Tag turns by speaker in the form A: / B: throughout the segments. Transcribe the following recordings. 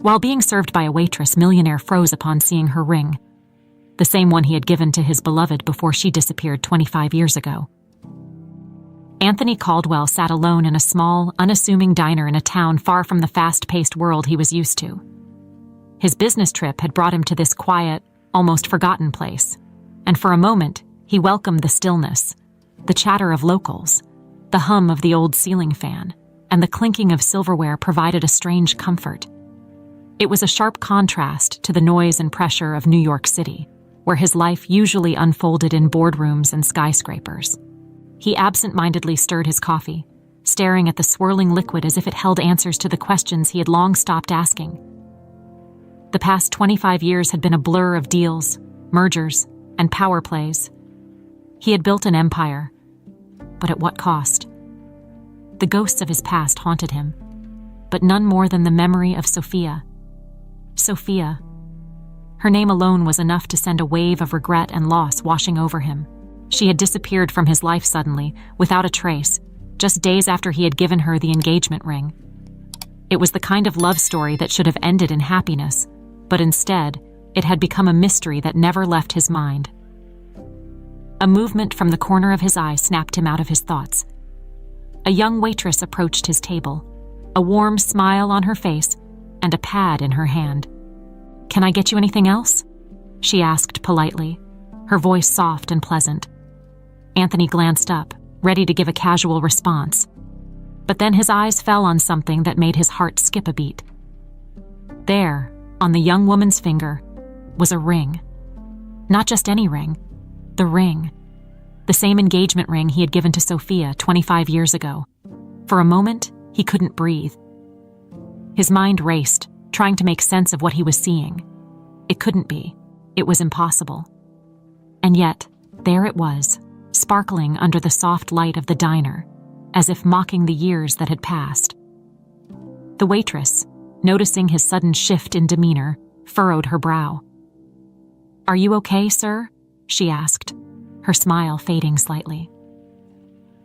A: While being served by a waitress, Millionaire froze upon seeing her ring, the same one he had given to his beloved before she disappeared 25 years ago. Anthony Caldwell sat alone in a small, unassuming diner in a town far from the fast-paced world he was used to. His business trip had brought him to this quiet, almost forgotten place, and for a moment, he welcomed the stillness, the chatter of locals, the hum of the old ceiling fan, and the clinking of silverware provided a strange comfort. It was a sharp contrast to the noise and pressure of New York City, where his life usually unfolded in boardrooms and skyscrapers. He absent-mindedly stirred his coffee, staring at the swirling liquid as if it held answers to the questions he had long stopped asking. The past 25 years had been a blur of deals, mergers, and power plays. He had built an empire, but at what cost? The ghosts of his past haunted him, but none more than the memory of Sophia. Sophia. Her name alone was enough to send a wave of regret and loss washing over him. She had disappeared from his life suddenly, without a trace, just days after he had given her the engagement ring. It was the kind of love story that should have ended in happiness, but instead, it had become a mystery that never left his mind. A movement from the corner of his eye snapped him out of his thoughts. A young waitress approached his table, a warm smile on her face and a pad in her hand. "Can I get you anything else?" she asked politely, her voice soft and pleasant. Anthony glanced up, ready to give a casual response. But then his eyes fell on something that made his heart skip a beat. There, on the young woman's finger, was a ring. Not just any ring, the ring. The same engagement ring he had given to Sophia 25 years ago. For a moment, he couldn't breathe. His mind raced, trying to make sense of what he was seeing. It couldn't be. It was impossible. And yet, there it was, sparkling under the soft light of the diner, as if mocking the years that had passed. The waitress, noticing his sudden shift in demeanor, furrowed her brow. "Are you okay, sir?" she asked, her smile fading slightly.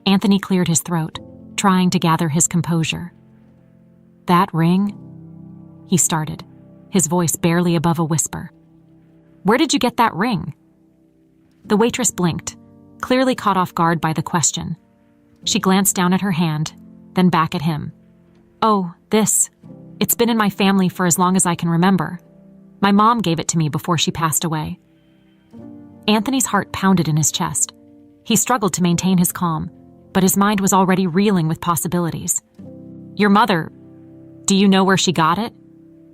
A: Anthony cleared his throat, trying to gather his composure. "That ring?" he started, his voice barely above a whisper. "Where did you get that ring?" The waitress blinked, clearly caught off guard by the question. She glanced down at her hand, then back at him. "Oh, this. It's been in my family for as long as I can remember. My mom gave it to me before she passed away." Anthony's heart pounded in his chest. He struggled to maintain his calm, but his mind was already reeling with possibilities. "Your mother, do you know where she got it?"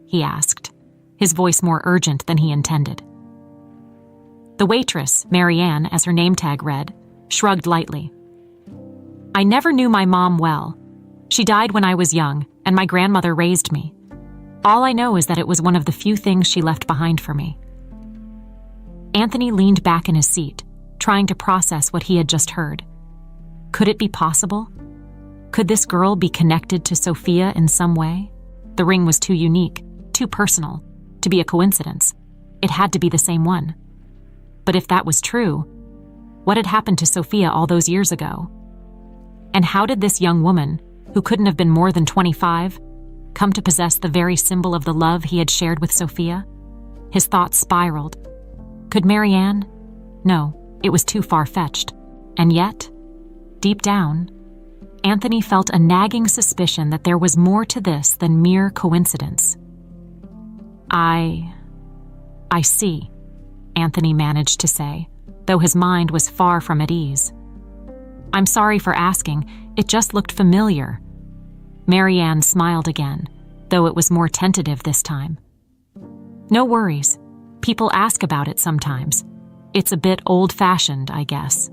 A: he asked, his voice more urgent than he intended. The waitress, Marianne, as her name tag read, shrugged lightly. "I never knew my mom well. She died when I was young, and my grandmother raised me. All I know is that it was one of the few things she left behind for me." Anthony leaned back in his seat, trying to process what he had just heard. Could it be possible? Could this girl be connected to Sophia in some way? The ring was too unique, too personal, to be a coincidence. It had to be the same one. But if that was true, what had happened to Sophia all those years ago? And how did this young woman, who couldn't have been more than 25, come to possess the very symbol of the love he had shared with Sophia? His thoughts spiraled. Could Marianne? No, it was too far-fetched. And yet, deep down, Anthony felt a nagging suspicion that there was more to this than mere coincidence. I see, Anthony managed to say, though his mind was far from at ease. "I'm sorry for asking, it just looked familiar." Marianne smiled again, though it was more tentative this time. "No worries. People ask about it sometimes. It's a bit old-fashioned, I guess."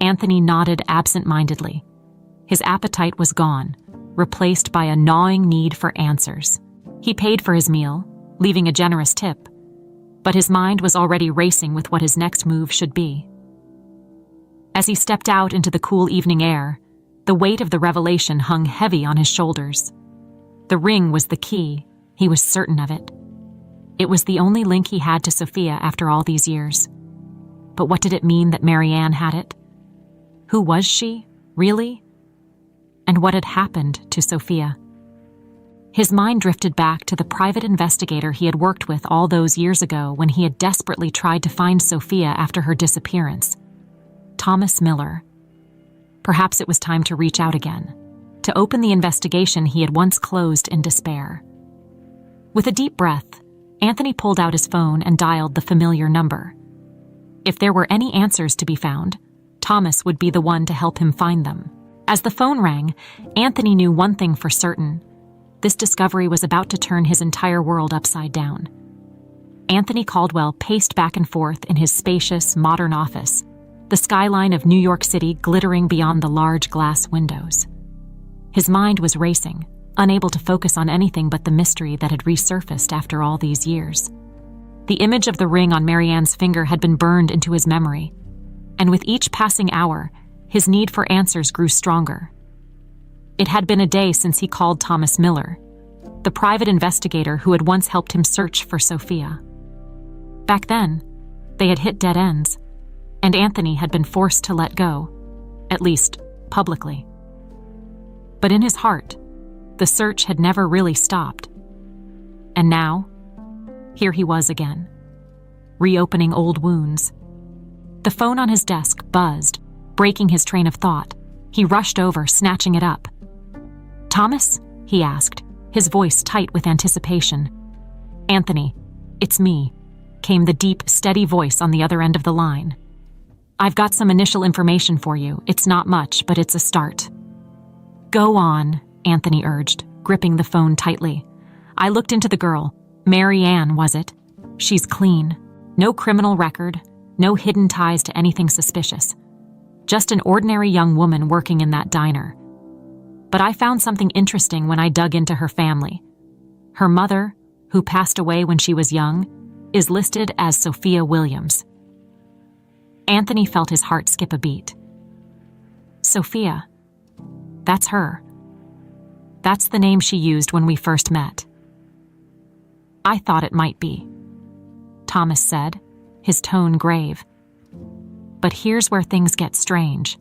A: Anthony nodded absent-mindedly. His appetite was gone, replaced by a gnawing need for answers. He paid for his meal, leaving a generous tip, but his mind was already racing with what his next move should be. As he stepped out into the cool evening air, the weight of the revelation hung heavy on his shoulders. The ring was the key, he was certain of it. It was the only link he had to Sophia after all these years. But what did it mean that Marianne had it? Who was she, really? And what had happened to Sophia? His mind drifted back to the private investigator he had worked with all those years ago when he had desperately tried to find Sophia after her disappearance. Thomas Miller. Perhaps it was time to reach out again, to open the investigation he had once closed in despair. With a deep breath, Anthony pulled out his phone and dialed the familiar number. If there were any answers to be found, Thomas would be the one to help him find them. As the phone rang, Anthony knew one thing for certain. This discovery was about to turn his entire world upside down. Anthony Caldwell paced back and forth in his spacious, modern office, the skyline of New York City glittering beyond the large glass windows. His mind was racing, unable to focus on anything but the mystery that had resurfaced after all these years. The image of the ring on Marianne's finger had been burned into his memory, and with each passing hour, his need for answers grew stronger. It had been a day since he called Thomas Miller, the private investigator who had once helped him search for Sophia. Back then, they had hit dead ends, and Anthony had been forced to let go, at least publicly. But in his heart, the search had never really stopped. And now, here he was again, reopening old wounds. The phone on his desk buzzed, breaking his train of thought. He rushed over, snatching it up. "Thomas?" he asked, his voice tight with anticipation. "Anthony, it's me," came the deep, steady voice on the other end of the line. "I've got some initial information for you. It's not much, but it's a start." "Go on," Anthony urged, gripping the phone tightly. "I looked into the girl. Marianne, was it? She's clean. No criminal record, no hidden ties to anything suspicious. Just an ordinary young woman working in that diner. But I found something interesting when I dug into her family. Her mother, who passed away when she was young, is listed as Sophia Williams." Anthony felt his heart skip a beat. Sophia. That's her. That's the name she used when we first met. "I thought it might be," Thomas said, his tone grave. "But here's where things get strange.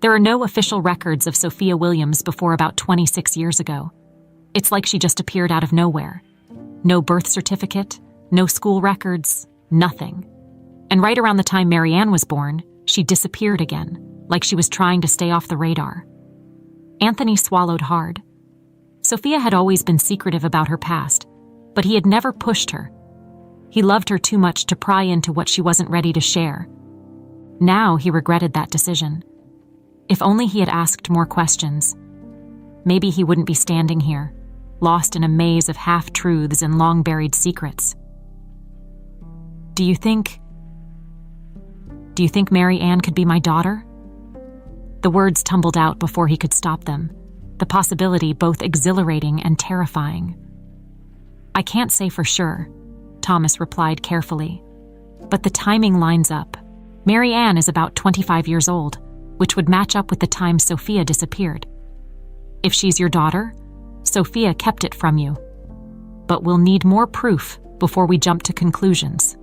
A: There are no official records of Sophia Williams before about 26 years ago. It's like she just appeared out of nowhere. No birth certificate, no school records, nothing. And right around the time Marianne was born, she disappeared again, like she was trying to stay off the radar." Anthony swallowed hard. Sophia had always been secretive about her past, but he had never pushed her. He loved her too much to pry into what she wasn't ready to share. Now he regretted that decision. If only he had asked more questions. Maybe he wouldn't be standing here, lost in a maze of half-truths and long-buried secrets. Do you think Marianne could be my daughter?" The words tumbled out before he could stop them, the possibility both exhilarating and terrifying. "I can't say for sure," Thomas replied carefully. "But the timing lines up. Marianne is about 25 years old, which would match up with the time Sophia disappeared. If she's your daughter, Sophia kept it from you. But we'll need more proof before we jump to conclusions."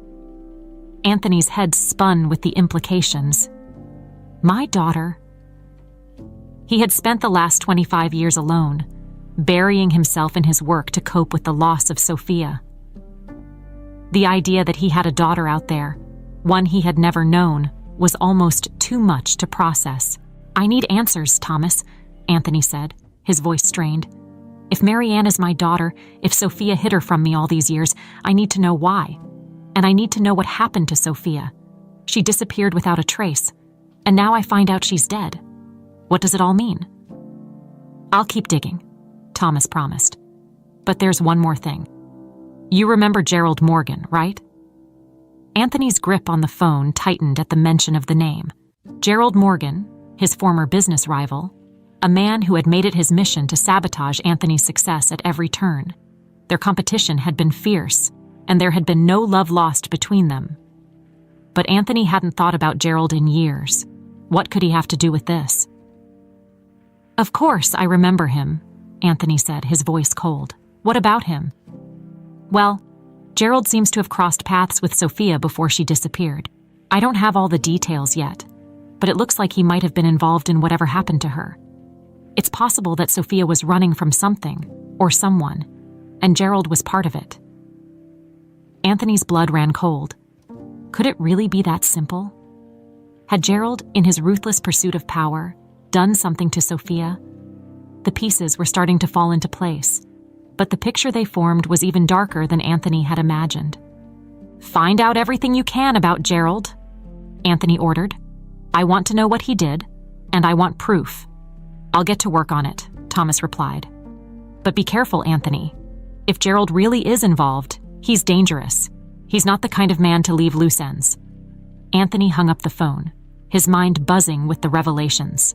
A: Anthony's head spun with the implications. My daughter? He had spent the last 25 years alone, burying himself in his work to cope with the loss of Sophia. The idea that he had a daughter out there, one he had never known, was almost too much to process. "I need answers, Thomas," Anthony said, his voice strained. "If Marianne is my daughter, if Sophia hid her from me all these years, I need to know why. And I need to know what happened to Sophia. She disappeared without a trace, and now I find out she's dead. What does it all mean?" "I'll keep digging," Thomas promised. "But there's one more thing. You remember Gerald Morgan, right?" Anthony's grip on the phone tightened at the mention of the name. Gerald Morgan, his former business rival, a man who had made it his mission to sabotage Anthony's success at every turn. Their competition had been fierce, and there had been no love lost between them. But Anthony hadn't thought about Gerald in years. What could he have to do with this? "Of course, I remember him," Anthony said, his voice cold. "What about him?" "Well, Gerald seems to have crossed paths with Sophia before she disappeared. I don't have all the details yet, but it looks like he might have been involved in whatever happened to her. It's possible that Sophia was running from something, or someone, and Gerald was part of it. Anthony's blood ran cold. Could it really be that simple? Had Gerald, in his ruthless pursuit of power, done something to Sophia? The pieces were starting to fall into place, but the picture they formed was even darker than Anthony had imagined. "Find out everything you can about Gerald," Anthony ordered. "I want to know what he did, and I want proof." "I'll get to work on it," Thomas replied. "But be careful, Anthony. If Gerald really is involved, he's dangerous. He's not the kind of man to leave loose ends." Anthony hung up the phone, his mind buzzing with the revelations.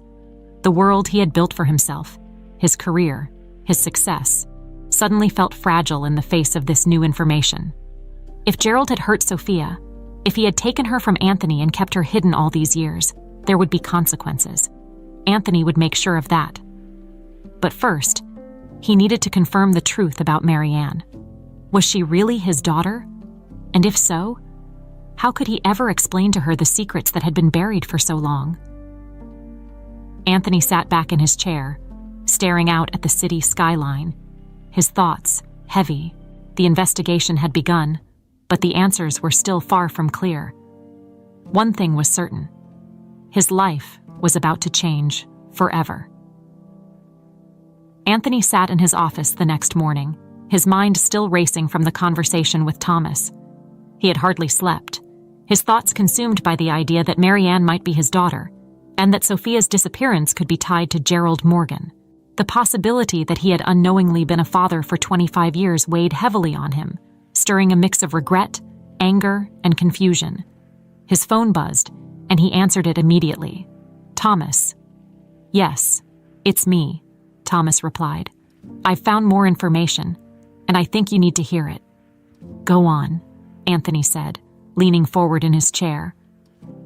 A: The world he had built for himself, his career, his success, suddenly felt fragile in the face of this new information. If Gerald had hurt Sophia, if he had taken her from Anthony and kept her hidden all these years, there would be consequences. Anthony would make sure of that. But first, he needed to confirm the truth about Marianne. Was she really his daughter? And if so, how could he ever explain to her the secrets that had been buried for so long? Anthony sat back in his chair, staring out at the city skyline. His thoughts heavy. The investigation had begun, but the answers were still far from clear. One thing was certain. His life was about to change forever. Anthony sat in his office the next morning, his mind still racing from the conversation with Thomas. He had hardly slept, his thoughts consumed by the idea that Marianne might be his daughter, and that Sophia's disappearance could be tied to Gerald Morgan. The possibility that he had unknowingly been a father for 25 years weighed heavily on him, stirring a mix of regret, anger, and confusion. His phone buzzed, and he answered it immediately. "Thomas." "Yes, it's me," Thomas replied. "I've found more information, and I think you need to hear it." "Go on," Anthony said, leaning forward in his chair.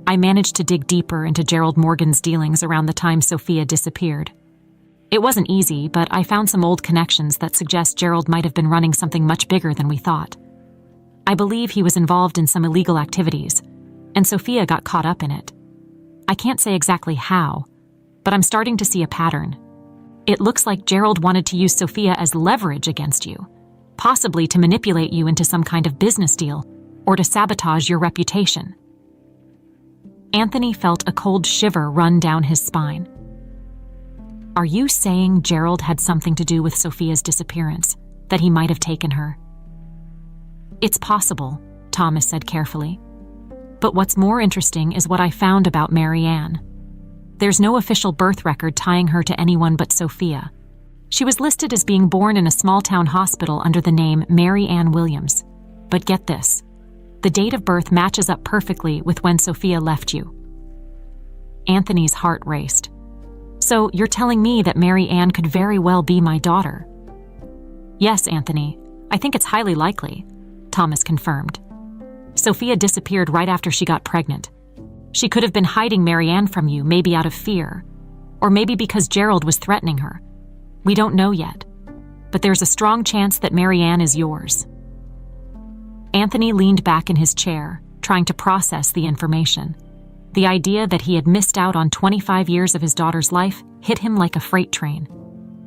A: "I managed to dig deeper into Gerald Morgan's dealings around the time Sophia disappeared. It wasn't easy, but I found some old connections that suggest Gerald might have been running something much bigger than we thought. I believe he was involved in some illegal activities, and Sophia got caught up in it. I can't say exactly how, but I'm starting to see a pattern. It looks like Gerald wanted to use Sophia as leverage against you, possibly to manipulate you into some kind of business deal or to sabotage your reputation." Anthony felt a cold shiver run down his spine. "Are you saying Gerald had something to do with Sophia's disappearance, that he might have taken her?" "It's possible," Thomas said carefully. "But what's more interesting is what I found about Marianne. There's no official birth record tying her to anyone but Sophia. She was listed as being born in a small-town hospital under the name Mary Ann Williams. But get this, the date of birth matches up perfectly with when Sophia left you." Anthony's heart raced. "So you're telling me that Mary Ann could very well be my daughter?" "Yes, Anthony. I think it's highly likely," Thomas confirmed. "Sophia disappeared right after she got pregnant. She could have been hiding Mary Ann from you, maybe out of fear, or maybe because Gerald was threatening her. We don't know yet, but there's a strong chance that Mary Ann is yours." Anthony leaned back in his chair, trying to process the information. The idea that he had missed out on 25 years of his daughter's life hit him like a freight train.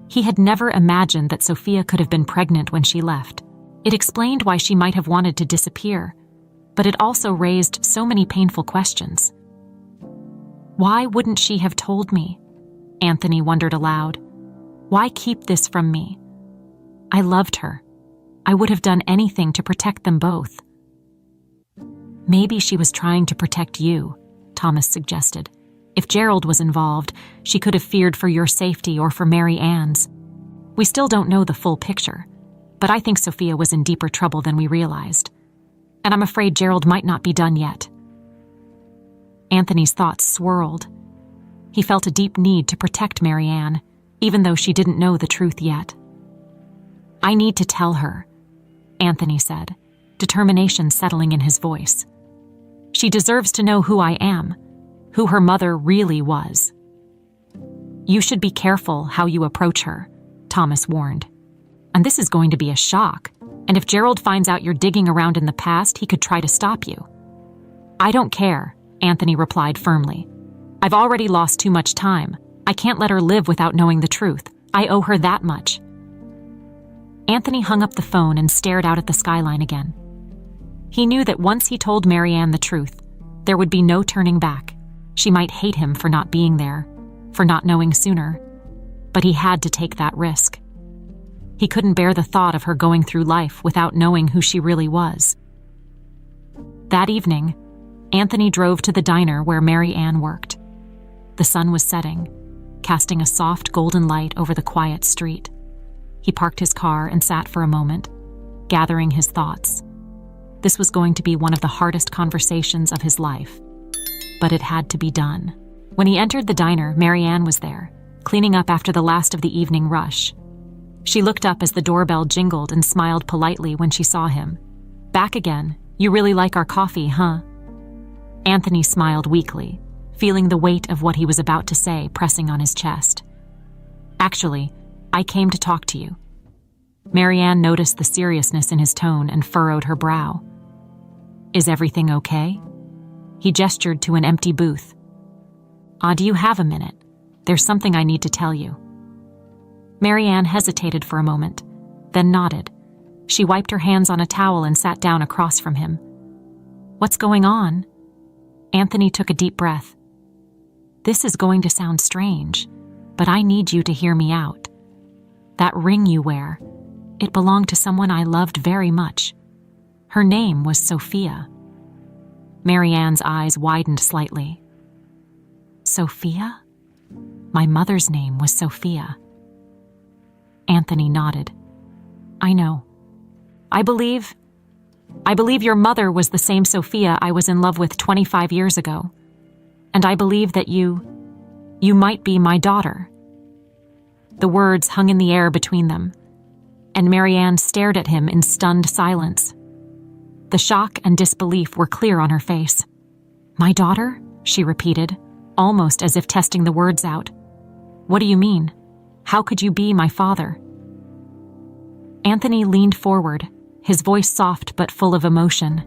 A: He had never imagined that Sophia could have been pregnant when she left. It explained why she might have wanted to disappear, but it also raised so many painful questions. Why wouldn't she have told me? Anthony wondered aloud. Why keep this from me? I loved her. I would have done anything to protect them both. Maybe she was trying to protect you, Thomas suggested. If Gerald was involved, she could have feared for your safety or for Mary Ann's. We still don't know the full picture, but I think Sophia was in deeper trouble than we realized. And I'm afraid Gerald might not be done yet. Anthony's thoughts swirled. He felt a deep need to protect Mary Ann, even though she didn't know the truth yet. I need to tell her, Anthony said, determination settling in his voice. She deserves to know who I am, who her mother really was. You should be careful how you approach her, Thomas warned. And this is going to be a shock, and if Gerald finds out you're digging around in the past, he could try to stop you. I don't care, Anthony replied firmly. I've already lost too much time. I can't let her live without knowing the truth. I owe her that much. Anthony hung up the phone and stared out at the skyline again. He knew that once he told Marianne the truth, there would be no turning back. She might hate him for not being there, for not knowing sooner, but he had to take that risk. He couldn't bear the thought of her going through life without knowing who she really was. That evening, Anthony drove to the diner where Marianne worked. The sun was setting, casting a soft golden light over the quiet street. He parked his car and sat for a moment, gathering his thoughts. This was going to be one of the hardest conversations of his life, but it had to be done. When he entered the diner, Marianne was there, cleaning up after the last of the evening rush. She looked up as the doorbell jingled and smiled politely when she saw him. "Back again. You really like our coffee, huh?" Anthony smiled weakly, feeling the weight of what he was about to say pressing on his chest. "Actually, I came to talk to you." Marianne noticed the seriousness in his tone and furrowed her brow. "Is everything okay?" He gestured to an empty booth. Do you have a minute? There's something I need to tell you." Marianne hesitated for a moment, then nodded. She wiped her hands on a towel and sat down across from him. "What's going on?" Anthony took a deep breath. "This is going to sound strange, but I need you to hear me out. That ring you wear, it belonged to someone I loved very much. Her name was Sophia." Marianne's eyes widened slightly. "Sophia? My mother's name was Sophia." Anthony nodded. "I know. I believe your mother was the same Sophia I was in love with 25 years ago. And I believe that you might be my daughter." The words hung in the air between them, and Marianne stared at him in stunned silence. The shock and disbelief were clear on her face. "My daughter?" she repeated, almost as if testing the words out. "What do you mean? How could you be my father?" Anthony leaned forward, his voice soft but full of emotion.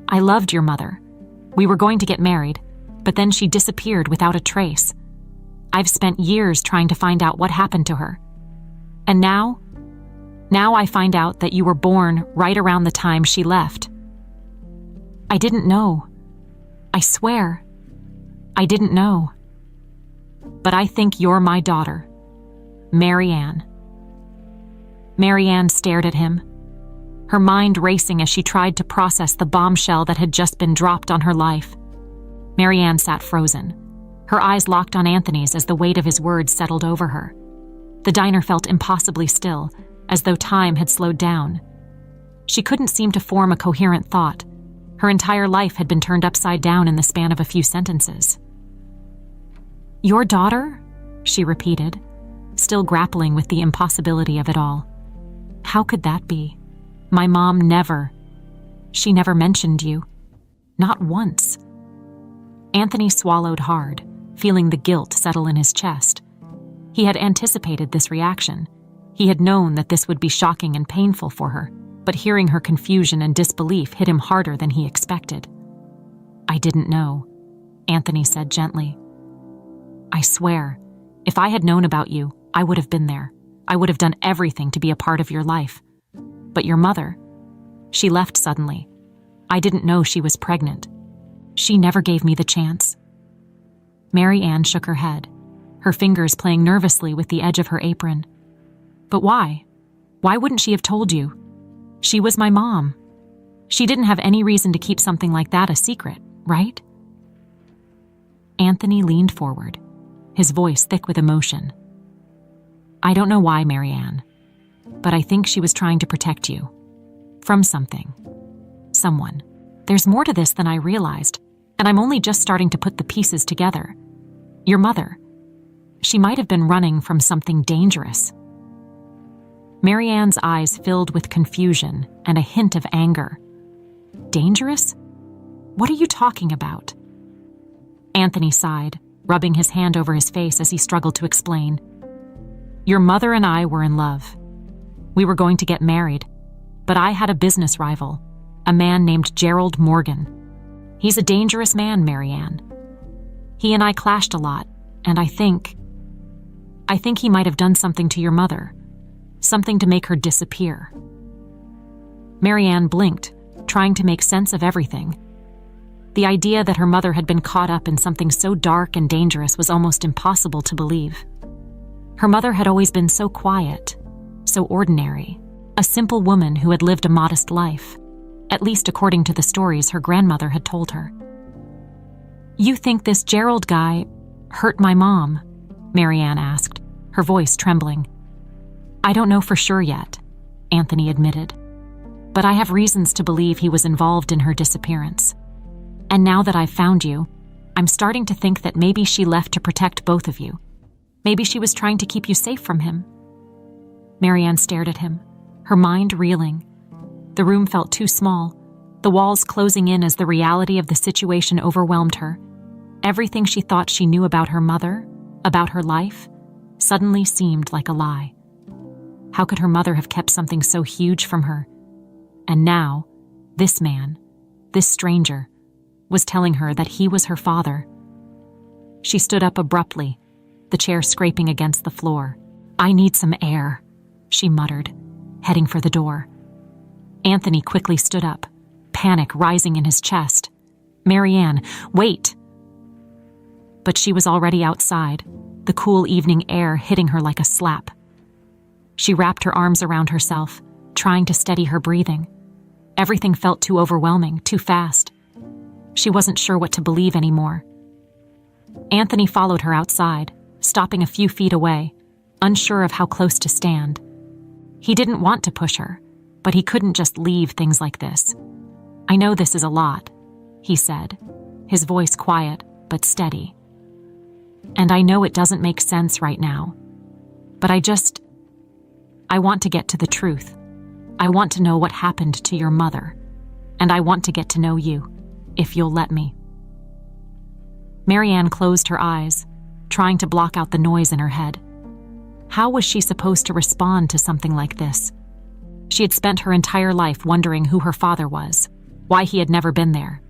A: "I loved your mother. We were going to get married, but then she disappeared without a trace. I've spent years trying to find out what happened to her. And now I find out that you were born right around the time she left. I didn't know. I swear, I didn't know. But I think you're my daughter, Marianne." Marianne stared at him, her mind racing as she tried to process the bombshell that had just been dropped on her life. Marianne sat frozen, her eyes locked on Anthony's as the weight of his words settled over her. The diner felt impossibly still, as though time had slowed down. She couldn't seem to form a coherent thought. Her entire life had been turned upside down in the span of a few sentences. "Your daughter?" she repeated, still grappling with the impossibility of it all. "How could that be? My mom she never mentioned you. Not once." Anthony swallowed hard, feeling the guilt settle in his chest. He had anticipated this reaction. He had known that this would be shocking and painful for her, but hearing her confusion and disbelief hit him harder than he expected. "I didn't know," Anthony said gently. "I swear, if I had known about you, I would have been there. I would have done everything to be a part of your life. But your mother, she left suddenly. I didn't know she was pregnant. She never gave me the chance." Marianne shook her head, her fingers playing nervously with the edge of her apron. "But why? Why wouldn't she have told you? She was my mom. She didn't have any reason to keep something like that a secret, right?" Anthony leaned forward, his voice thick with emotion. "I don't know why, Marianne, but I think she was trying to protect you. From something. Someone. There's more to this than I realized, and I'm only just starting to put the pieces together. Your mother. She might have been running from something dangerous." Marianne's eyes filled with confusion and a hint of anger. "Dangerous? What are you talking about?" Anthony sighed, rubbing his hand over his face as he struggled to explain. "Your mother and I were in love. We were going to get married, but I had a business rival, a man named Gerald Morgan. He's a dangerous man, Marianne. He and I clashed a lot, and I think he might have done something to your mother. something to make her disappear. Marianne blinked, trying to make sense of everything. The idea that her mother had been caught up in something so dark and dangerous was almost impossible to believe. Her mother had always been so quiet, so ordinary, a simple woman who had lived a modest life, at least according to the stories her grandmother had told her. "You think this Gerald guy hurt my mom?" Marianne asked, her voice trembling. "I don't know for sure yet," Anthony admitted, "but I have reasons to believe he was involved in her disappearance. And now that I've found you, I'm starting to think that maybe she left to protect both of you. Maybe she was trying to keep you safe from him." Marianne stared at him, her mind reeling. The room felt too small, the walls closing in as the reality of the situation overwhelmed her. Everything she thought she knew about her mother, about her life, suddenly seemed like a lie. How could her mother have kept something so huge from her? And now, this man, this stranger, was telling her that he was her father. She stood up abruptly, the chair scraping against the floor. "I need some air," she muttered, heading for the door. Anthony quickly stood up, panic rising in his chest. "Marianne, wait!" But she was already outside, the cool evening air hitting her like a slap. She wrapped her arms around herself, trying to steady her breathing. Everything felt too overwhelming, too fast. She wasn't sure what to believe anymore. Anthony followed her outside, stopping a few feet away, unsure of how close to stand. He didn't want to push her, but he couldn't just leave things like this. "I know this is a lot," he said, his voice quiet but steady. "And I know it doesn't make sense right now, but I want to get to the truth. I want to know what happened to your mother, and I want to get to know you, if you'll let me." Marianne closed her eyes, trying to block out the noise in her head. How was she supposed to respond to something like this? She had spent her entire life wondering who her father was, why he had never been there.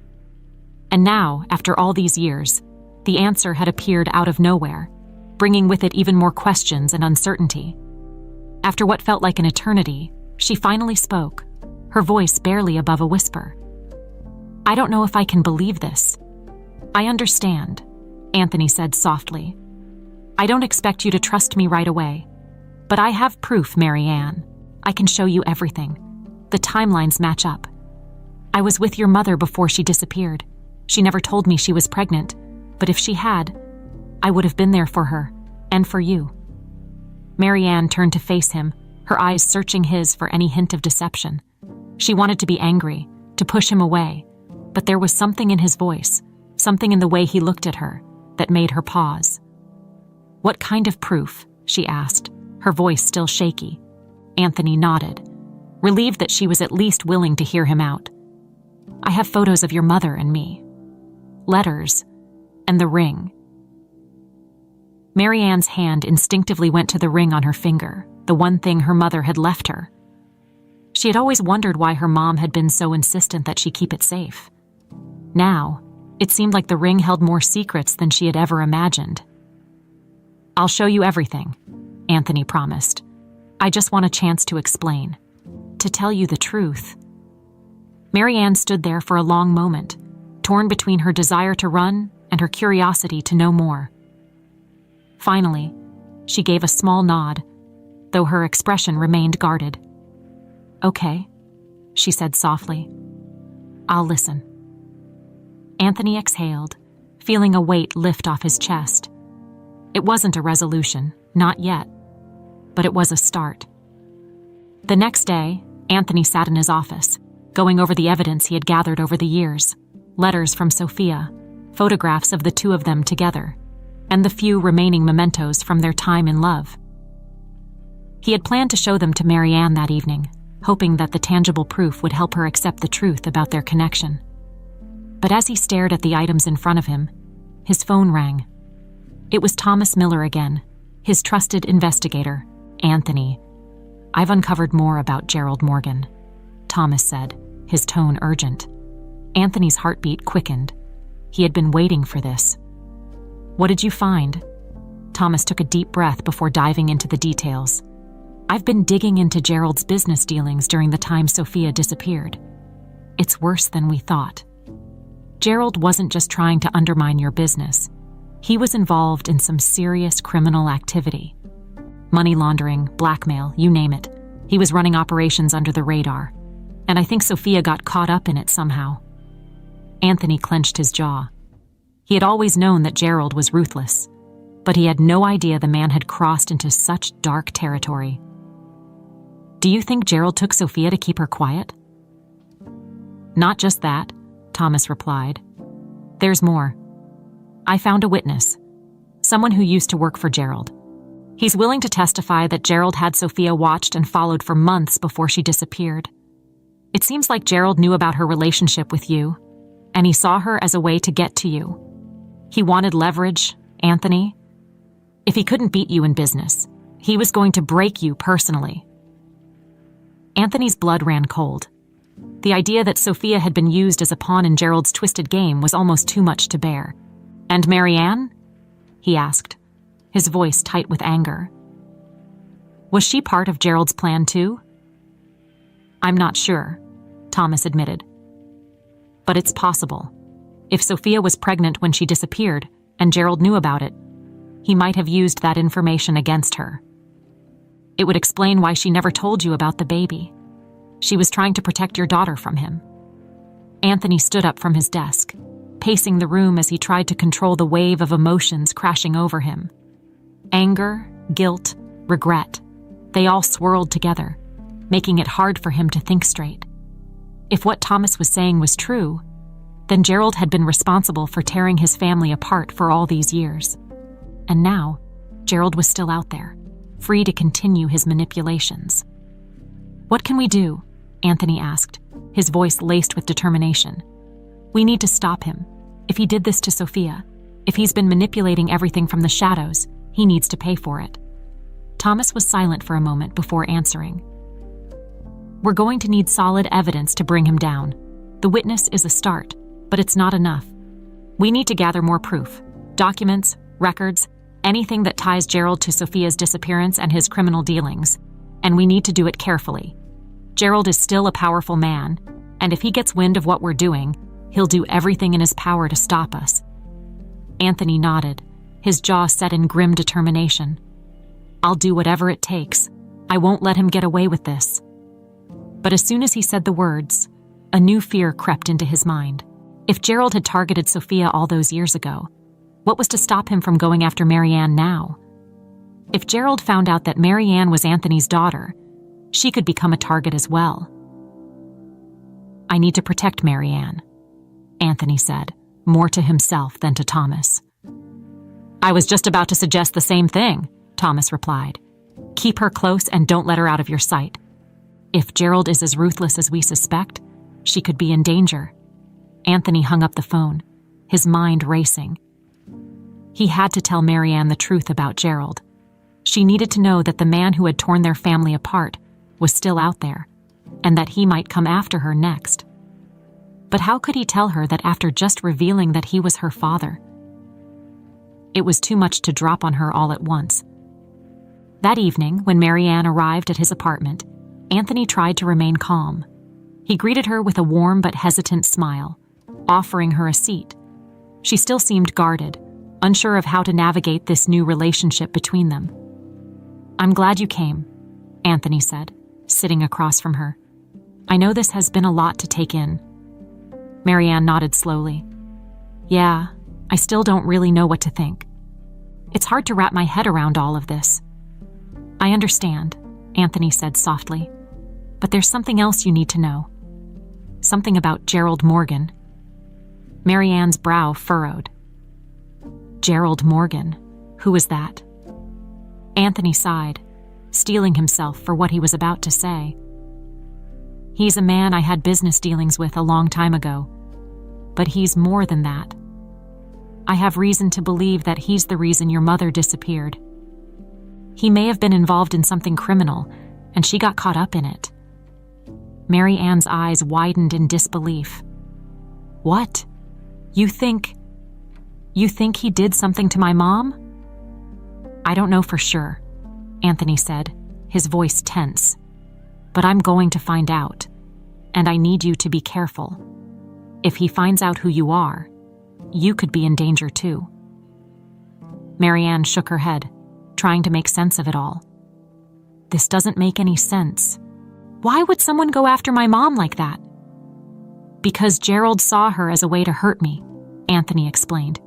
A: And now, after all these years, the answer had appeared out of nowhere, bringing with it even more questions and uncertainty. After what felt like an eternity, she finally spoke, her voice barely above a whisper. "I don't know if I can believe this." "I understand," Anthony said softly. "I don't expect you to trust me right away, but I have proof, Marianne. I can show you everything. The timelines match up. I was with your mother before she disappeared. She never told me she was pregnant, but if she had, I would have been there for her, and for you." Marianne turned to face him, her eyes searching his for any hint of deception. She wanted to be angry, to push him away, but there was something in his voice, something in the way he looked at her, that made her pause. "What kind of proof?" she asked, her voice still shaky. Anthony nodded, relieved that she was at least willing to hear him out. "I have photos of your mother and me. Letters, and the ring." Marianne's hand instinctively went to the ring on her finger, the one thing her mother had left her. She had always wondered why her mom had been so insistent that she keep it safe. Now, it seemed like the ring held more secrets than she had ever imagined. "I'll show you everything," Anthony promised. "I just want a chance to explain, to tell you the truth." Marianne stood there for a long moment, torn between her desire to run and her curiosity to know more. Finally, she gave a small nod, though her expression remained guarded. "Okay," she said softly. "I'll listen." Anthony exhaled, feeling a weight lift off his chest. It wasn't a resolution, not yet, but it was a start. The next day, Anthony sat in his office, going over the evidence he had gathered over the years, letters from Sophia, photographs of the two of them together, and the few remaining mementos from their time in love. He had planned to show them to Marianne that evening, hoping that the tangible proof would help her accept the truth about their connection. But as he stared at the items in front of him, his phone rang. It was Thomas Miller again, his trusted investigator, Anthony. "I've uncovered more about Gerald Morgan," Thomas said, his tone urgent. Anthony's heartbeat quickened. He had been waiting for this. "What did you find?" Thomas took a deep breath before diving into the details. I've been digging into Gerald's business dealings during the time Sophia disappeared. It's worse than we thought. Gerald wasn't just trying to undermine your business. He was involved in some serious criminal activity. Money laundering, blackmail, you name it. He was running operations under the radar. And I think Sophia got caught up in it somehow. Anthony clenched his jaw. He had always known that Gerald was ruthless, but he had no idea the man had crossed into such dark territory. Do you think Gerald took Sophia to keep her quiet? Not just that, Thomas replied. There's more. I found a witness, someone who used to work for Gerald. He's willing to testify that Gerald had Sophia watched and followed for months before she disappeared. It seems like Gerald knew about her relationship with you, and he saw her as a way to get to you. He wanted leverage, Anthony. If he couldn't beat you in business, he was going to break you personally. Anthony's blood ran cold. The idea that Sophia had been used as a pawn in Gerald's twisted game was almost too much to bear. And Marianne? He asked, his voice tight with anger. Was she part of Gerald's plan too? I'm not sure, Thomas admitted. But it's possible. If Sophia was pregnant when she disappeared, and Gerald knew about it, he might have used that information against her. It would explain why she never told you about the baby. She was trying to protect your daughter from him. Anthony stood up from his desk, pacing the room as he tried to control the wave of emotions crashing over him. Anger, guilt, regret, they all swirled together, making it hard for him to think straight. If what Thomas was saying was true, then Gerald had been responsible for tearing his family apart for all these years. And now, Gerald was still out there, free to continue his manipulations. What can we do? Anthony asked, his voice laced with determination. We need to stop him. If he did this to Sophia, if he's been manipulating everything from the shadows, he needs to pay for it. Thomas was silent for a moment before answering. We're going to need solid evidence to bring him down. The witness is a start, but it's not enough. We need to gather more proof. Documents, records, anything that ties Gerald to Sophia's disappearance and his criminal dealings. And we need to do it carefully. Gerald is still a powerful man, and if he gets wind of what we're doing, he'll do everything in his power to stop us. Anthony nodded, his jaw set in grim determination. I'll do whatever it takes. I won't let him get away with this. But as soon as he said the words, a new fear crept into his mind. If Gerald had targeted Sophia all those years ago, what was to stop him from going after Marianne now? If Gerald found out that Marianne was Anthony's daughter, she could become a target as well. I need to protect Marianne, Anthony said, more to himself than to Thomas. I was just about to suggest the same thing, Thomas replied. Keep her close and don't let her out of your sight. If Gerald is as ruthless as we suspect, she could be in danger. Anthony hung up the phone, his mind racing. He had to tell Marianne the truth about Gerald. She needed to know that the man who had torn their family apart was still out there, and that he might come after her next. But how could he tell her that after just revealing that he was her father? It was too much to drop on her all at once. That evening, when Marianne arrived at his apartment, Anthony tried to remain calm. He greeted her with a warm but hesitant smile, offering her a seat. She still seemed guarded, unsure of how to navigate this new relationship between them. I'm glad you came, Anthony said, sitting across from her. I know this has been a lot to take in. Marianne nodded slowly. Yeah, I still don't really know what to think. It's hard to wrap my head around all of this. I understand, Anthony said softly, but there's something else you need to know. Something about Gerald Morgan. Marianne's brow furrowed. Gerald Morgan? Who is that? Anthony sighed, steeling himself for what he was about to say. He's a man I had business dealings with a long time ago, but he's more than that. I have reason to believe that he's the reason your mother disappeared. He may have been involved in something criminal, and she got caught up in it. Marianne's eyes widened in disbelief. What? You think he did something to my mom? I don't know for sure, Anthony said, his voice tense. "But I'm going to find out, and I need you to be careful. If he finds out who you are, you could be in danger too." Marianne shook her head, trying to make sense of it all. "This doesn't make any sense. Why would someone go after my mom like that?" "Because Gerald saw her as a way to hurt me," Anthony explained.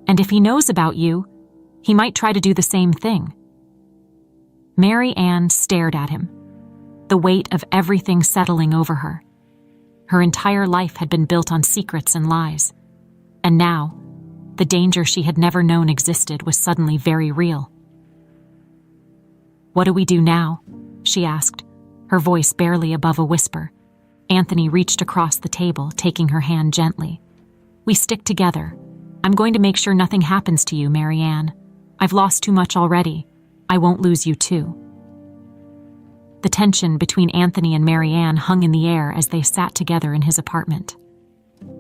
A: "And if he knows about you, he might try to do the same thing." Marianne stared at him, the weight of everything settling over her. Her entire life had been built on secrets and lies, and now, the danger she had never known existed was suddenly very real. "What do we do now?" she asked, her voice barely above a whisper. Anthony reached across the table, taking her hand gently. "We stick together. I'm going to make sure nothing happens to you, Marianne. I've lost too much already. I won't lose you too." The tension between Anthony and Marianne hung in the air as they sat together in his apartment.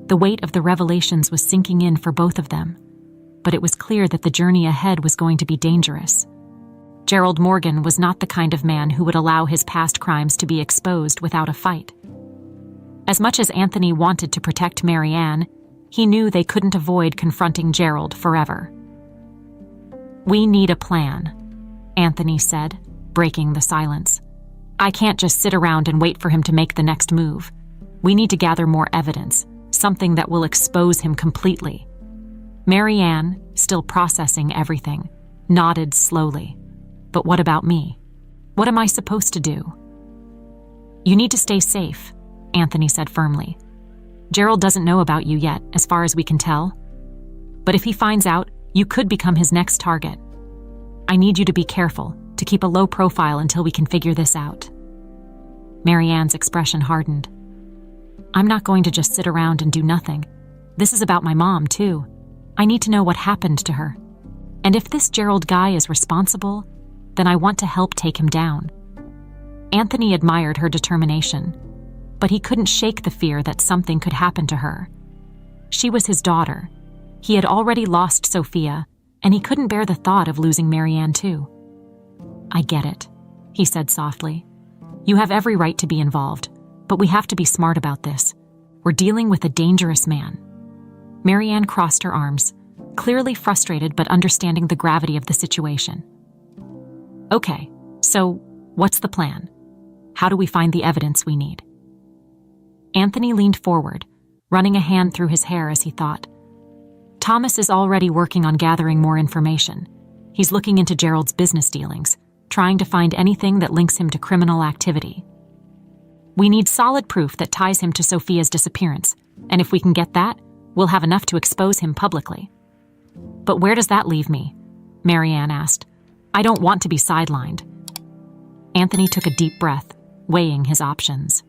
A: The weight of the revelations was sinking in for both of them, but it was clear that the journey ahead was going to be dangerous. Gerald Morgan was not the kind of man who would allow his past crimes to be exposed without a fight. As much as Anthony wanted to protect Marianne, he knew they couldn't avoid confronting Gerald forever. "We need a plan," Anthony said, breaking the silence. "I can't just sit around and wait for him to make the next move. We need to gather more evidence, something that will expose him completely." Marianne, still processing everything, nodded slowly. "But what about me? What am I supposed to do?" "You need to stay safe," Anthony said firmly. "Gerald doesn't know about you yet, as far as we can tell. But if he finds out, you could become his next target. I need you to be careful, to keep a low profile until we can figure this out." Marianne's expression hardened. "I'm not going to just sit around and do nothing. This is about my mom, too. I need to know what happened to her. And if this Gerald guy is responsible, then I want to help take him down." Anthony admired her determination, but he couldn't shake the fear that something could happen to her. She was his daughter. He had already lost Sophia, and he couldn't bear the thought of losing Marianne too. "I get it," he said softly. "You have every right to be involved, but we have to be smart about this. We're dealing with a dangerous man." Marianne crossed her arms, clearly frustrated but understanding the gravity of the situation. "Okay, so what's the plan? How do we find the evidence we need?" Anthony leaned forward, running a hand through his hair as he thought. "Thomas is already working on gathering more information. He's looking into Gerald's business dealings, trying to find anything that links him to criminal activity. We need solid proof that ties him to Sophia's disappearance, and if we can get that, we'll have enough to expose him publicly." "But where does that leave me?" Marianne asked. "I don't want to be sidelined." Anthony took a deep breath, weighing his options.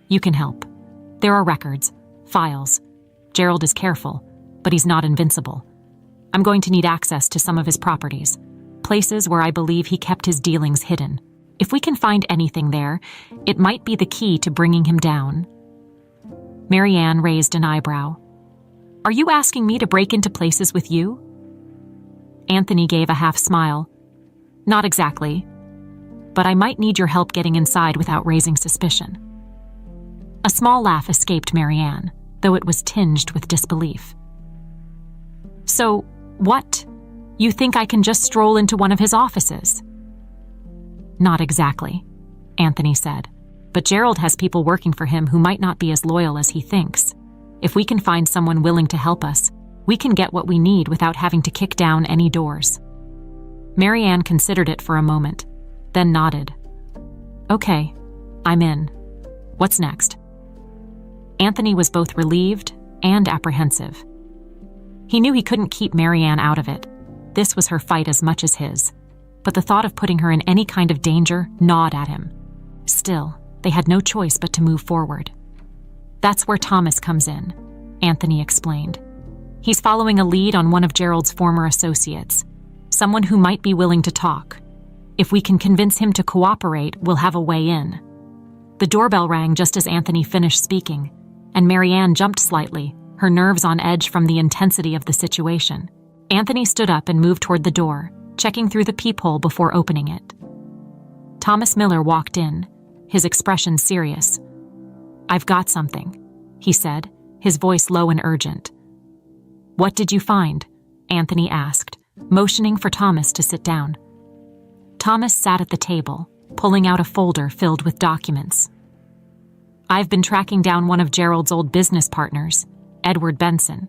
A: "You can help. There are records, files. Gerald is careful, but he's not invincible. I'm going to need access to some of his properties, places where I believe he kept his dealings hidden. If we can find anything there, it might be the key to bringing him down." Marianne raised an eyebrow. "Are you asking me to break into places with you?" Anthony gave a half smile. "Not exactly, but I might need your help getting inside without raising suspicion." A small laugh escaped Marianne, though it was tinged with disbelief. "So, what? You think I can just stroll into one of his offices?" "Not exactly," Anthony said, "but Gerald has people working for him who might not be as loyal as he thinks. If we can find someone willing to help us, we can get what we need without having to kick down any doors." Marianne considered it for a moment, then nodded. "Okay, I'm in. What's next?" Anthony was both relieved and apprehensive. He knew he couldn't keep Marianne out of it. This was her fight as much as his. But the thought of putting her in any kind of danger gnawed at him. Still, they had no choice but to move forward. "That's where Thomas comes in," Anthony explained. "He's following a lead on one of Gerald's former associates, someone who might be willing to talk. If we can convince him to cooperate, we'll have a way in." The doorbell rang just as Anthony finished speaking, and Marianne jumped slightly, her nerves on edge from the intensity of the situation. Anthony stood up and moved toward the door, checking through the peephole before opening it. Thomas Miller walked in, his expression serious. "I've got something," he said, his voice low and urgent. "What did you find?" Anthony asked, motioning for Thomas to sit down. Thomas sat at the table, pulling out a folder filled with documents. "I've been tracking down one of Gerald's old business partners, Edward Benson.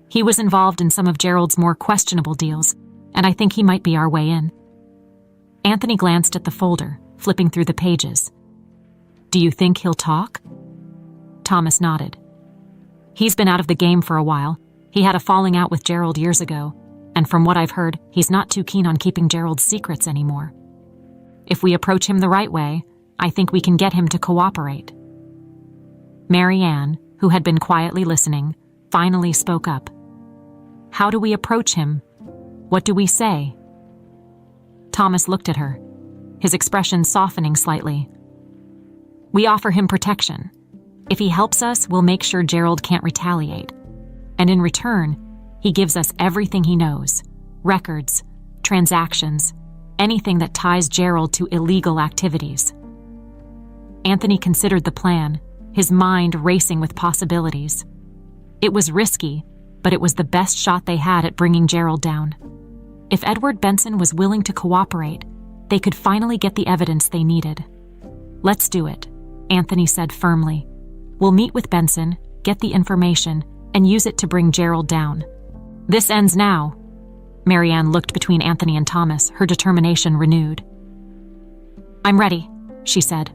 A: He was involved in some of Gerald's more questionable deals, and I think he might be our way in." Anthony glanced at the folder, flipping through the pages. "Do you think he'll talk?" Thomas nodded. "He's been out of the game for a while. He had a falling out with Gerald years ago, and from what I've heard, he's not too keen on keeping Gerald's secrets anymore. If we approach him the right way, I think we can get him to cooperate." Mary Ann, who had been quietly listening, finally spoke up. "How do we approach him? What do we say?" Thomas looked at her, his expression softening slightly. "We offer him protection. If he helps us, we'll make sure Gerald can't retaliate. And in return, he gives us everything he knows, records, transactions, anything that ties Gerald to illegal activities." Anthony considered the plan, his mind racing with possibilities. It was risky, but it was the best shot they had at bringing Gerald down. If Edward Benson was willing to cooperate, they could finally get the evidence they needed. "Let's do it," Anthony said firmly. "We'll meet with Benson, get the information, and use it to bring Gerald down. This ends now." Mary Ann looked between Anthony and Thomas, her determination renewed. "I'm ready," she said.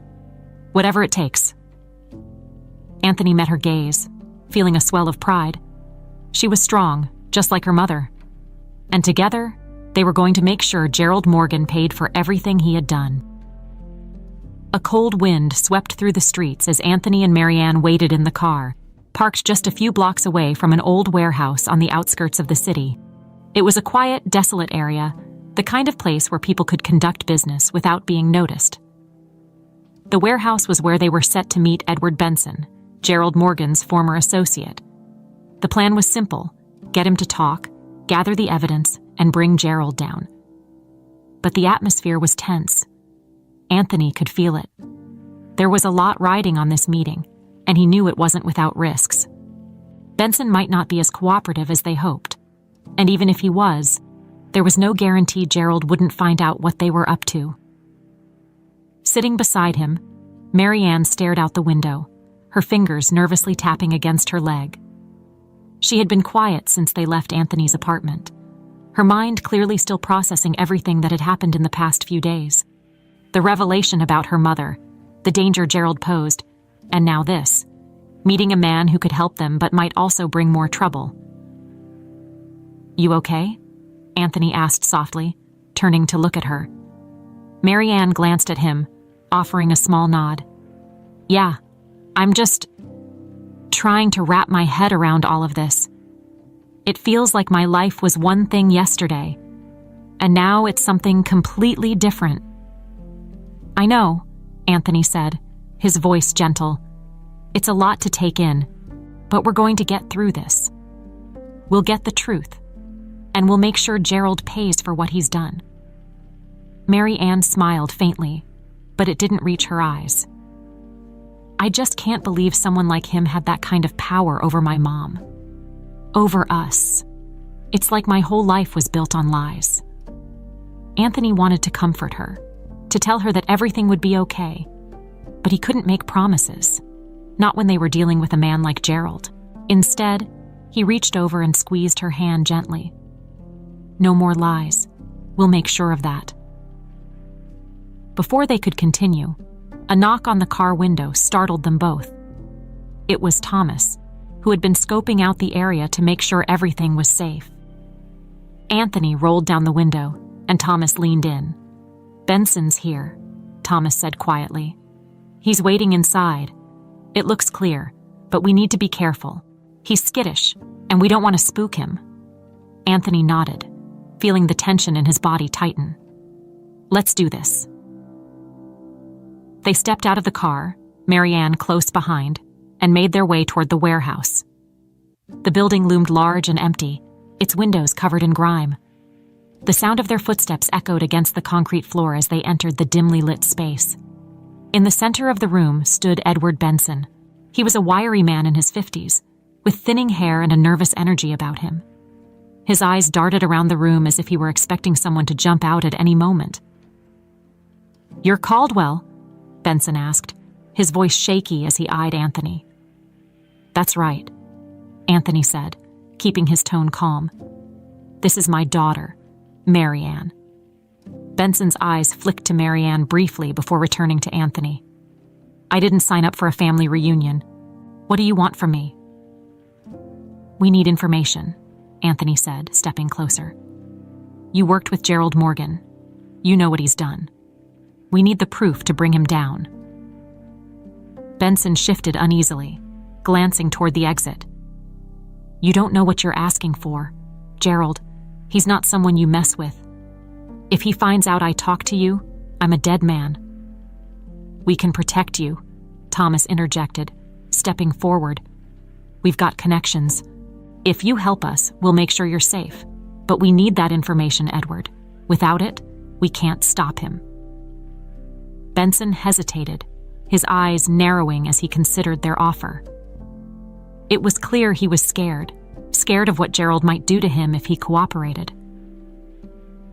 A: "Whatever it takes." Anthony met her gaze, feeling a swell of pride. She was strong, just like her mother. And together, they were going to make sure Gerald Morgan paid for everything he had done. A cold wind swept through the streets as Anthony and Mary Ann waited in the car, parked just a few blocks away from an old warehouse on the outskirts of the city. It was a quiet, desolate area, the kind of place where people could conduct business without being noticed. The warehouse was where they were set to meet Edward Benson, Gerald Morgan's former associate. The plan was simple: get him to talk, gather the evidence, and bring Gerald down. But the atmosphere was tense. Anthony could feel it. There was a lot riding on this meeting, and he knew it wasn't without risks. Benson might not be as cooperative as they hoped, and even if he was, there was no guarantee Gerald wouldn't find out what they were up to. Sitting beside him, Mary Ann stared out the window, her fingers nervously tapping against her leg. She had been quiet since they left Anthony's apartment, her mind clearly still processing everything that had happened in the past few days. The revelation about her mother, the danger Gerald posed, and now this, meeting a man who could help them but might also bring more trouble. "You okay?" Anthony asked softly, turning to look at her. Mary Ann glanced at him, offering a small nod. "Yeah, I'm just trying to wrap my head around all of this. It feels like my life was one thing yesterday, and now it's something completely different." "I know," Anthony said, his voice gentle. "It's a lot to take in, but we're going to get through this. We'll get the truth, and we'll make sure Gerald pays for what he's done." Mary Ann smiled faintly, but it didn't reach her eyes. "I just can't believe someone like him had that kind of power over my mom. Over us. It's like my whole life was built on lies." Anthony wanted to comfort her, to tell her that everything would be okay, but he couldn't make promises, not when they were dealing with a man like Gerald. Instead, he reached over and squeezed her hand gently. "No more lies. We'll make sure of that." Before they could continue, a knock on the car window startled them both. It was Thomas, who had been scoping out the area to make sure everything was safe. Anthony rolled down the window, and Thomas leaned in. "Benson's here," Thomas said quietly. "He's waiting inside. It looks clear, but we need to be careful. He's skittish, and we don't want to spook him." Anthony nodded, feeling the tension in his body tighten. "Let's do this." They stepped out of the car, Mary Ann close behind, and made their way toward the warehouse. The building loomed large and empty, its windows covered in grime. The sound of their footsteps echoed against the concrete floor as they entered the dimly lit space. In the center of the room stood Edward Benson. He was a wiry man in his 50s, with thinning hair and a nervous energy about him. His eyes darted around the room as if he were expecting someone to jump out at any moment. "You're Caldwell?" Benson asked, his voice shaky as he eyed Anthony. "That's right," Anthony said, keeping his tone calm. "This is my daughter, Marianne." Benson's eyes flicked to Marianne briefly before returning to Anthony. "I didn't sign up for a family reunion. What do you want from me?" "We need information," Anthony said, stepping closer. "You worked with Gerald Morgan. You know what he's done. We need the proof to bring him down." Benson shifted uneasily, glancing toward the exit. "You don't know what you're asking for. Gerald, he's not someone you mess with. If he finds out I talk to you, I'm a dead man." "We can protect you," Thomas interjected, stepping forward. "We've got connections. If you help us, we'll make sure you're safe. But we need that information, Edward. Without it, we can't stop him." Benson hesitated, his eyes narrowing as he considered their offer. It was clear he was scared of what Gerald might do to him if he cooperated.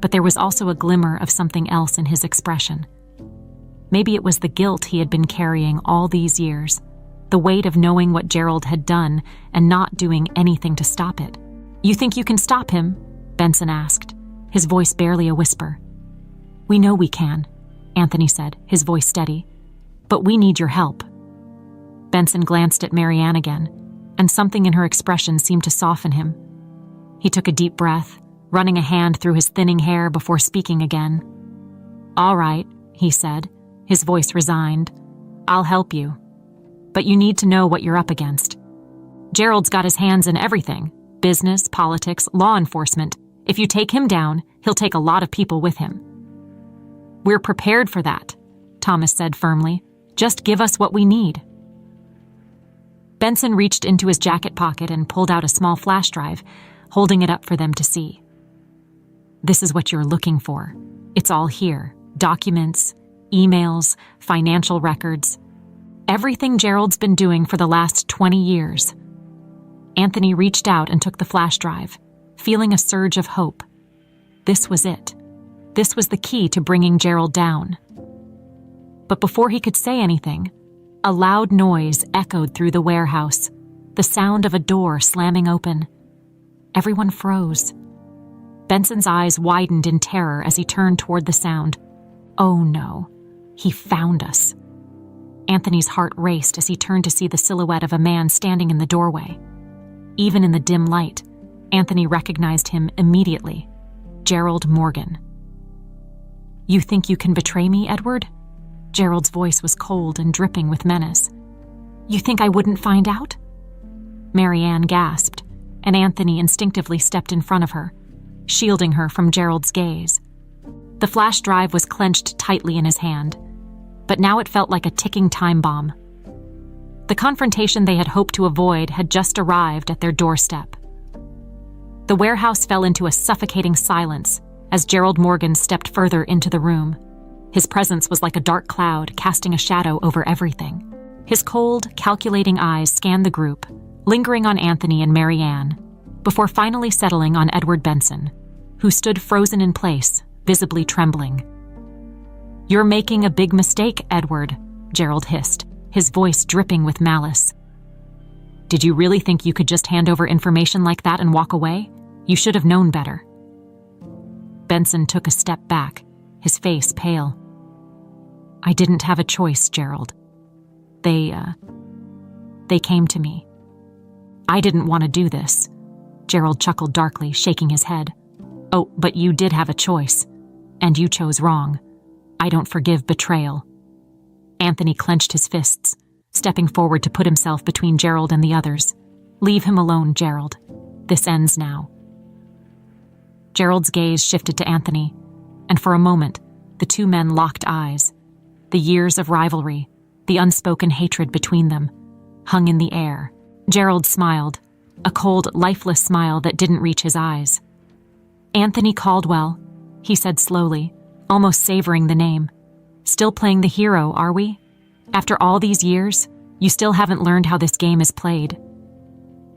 A: But there was also a glimmer of something else in his expression. Maybe it was the guilt he had been carrying all these years, the weight of knowing what Gerald had done and not doing anything to stop it. "You think you can stop him?" Benson asked, his voice barely a whisper. "We know we can," Anthony said, his voice steady. "But we need your help." Benson glanced at Marianne again, and something in her expression seemed to soften him. He took a deep breath, running a hand through his thinning hair before speaking again. "All right," he said, his voice resigned. "I'll help you. But you need to know what you're up against. Gerald's got his hands in everything: business, politics, law enforcement. If you take him down, he'll take a lot of people with him." "We're prepared for that," Thomas said firmly. "Just give us what we need." Benson reached into his jacket pocket and pulled out a small flash drive, holding it up for them to see. "This is what you're looking for. It's all here: documents, emails, financial records. Everything Gerald's been doing for the last 20 years. Anthony reached out and took the flash drive, feeling a surge of hope. This was it. This was the key to bringing Gerald down. But before he could say anything, a loud noise echoed through the warehouse, the sound of a door slamming open. Everyone froze. Benson's eyes widened in terror as he turned toward the sound. Oh no, he found us. Anthony's heart raced as he turned to see the silhouette of a man standing in the doorway. Even in the dim light, Anthony recognized him immediately: Gerald Morgan. "You think you can betray me, Edward?" Gerald's voice was cold and dripping with menace. "You think I wouldn't find out?" Marianne gasped, and Anthony instinctively stepped in front of her, shielding her from Gerald's gaze. The flash drive was clenched tightly in his hand, but now it felt like a ticking time bomb. The confrontation they had hoped to avoid had just arrived at their doorstep. The warehouse fell into a suffocating silence as Gerald Morgan stepped further into the room. His presence was like a dark cloud casting a shadow over everything. His cold, calculating eyes scanned the group, lingering on Anthony and Marianne, before finally settling on Edward Benson, who stood frozen in place, visibly trembling. "You're making a big mistake, Edward," Gerald hissed, his voice dripping with malice. "Did you really think you could just hand over information like that and walk away? You should have known better." Benson took a step back, his face pale. "I didn't have a choice, Gerald. They came to me. I didn't want to do this." Gerald chuckled darkly, shaking his head. "Oh, but you did have a choice, and you chose wrong. I don't forgive betrayal." Anthony clenched his fists, stepping forward to put himself between Gerald and the others. "Leave him alone, Gerald. This ends now." Gerald's gaze shifted to Anthony, and for a moment, the two men locked eyes. The years of rivalry, the unspoken hatred between them, hung in the air. Gerald smiled, a cold, lifeless smile that didn't reach his eyes. Anthony Caldwell, he said slowly, almost savoring the name. Still playing the hero, are we? After all these years, you still haven't learned how this game is played.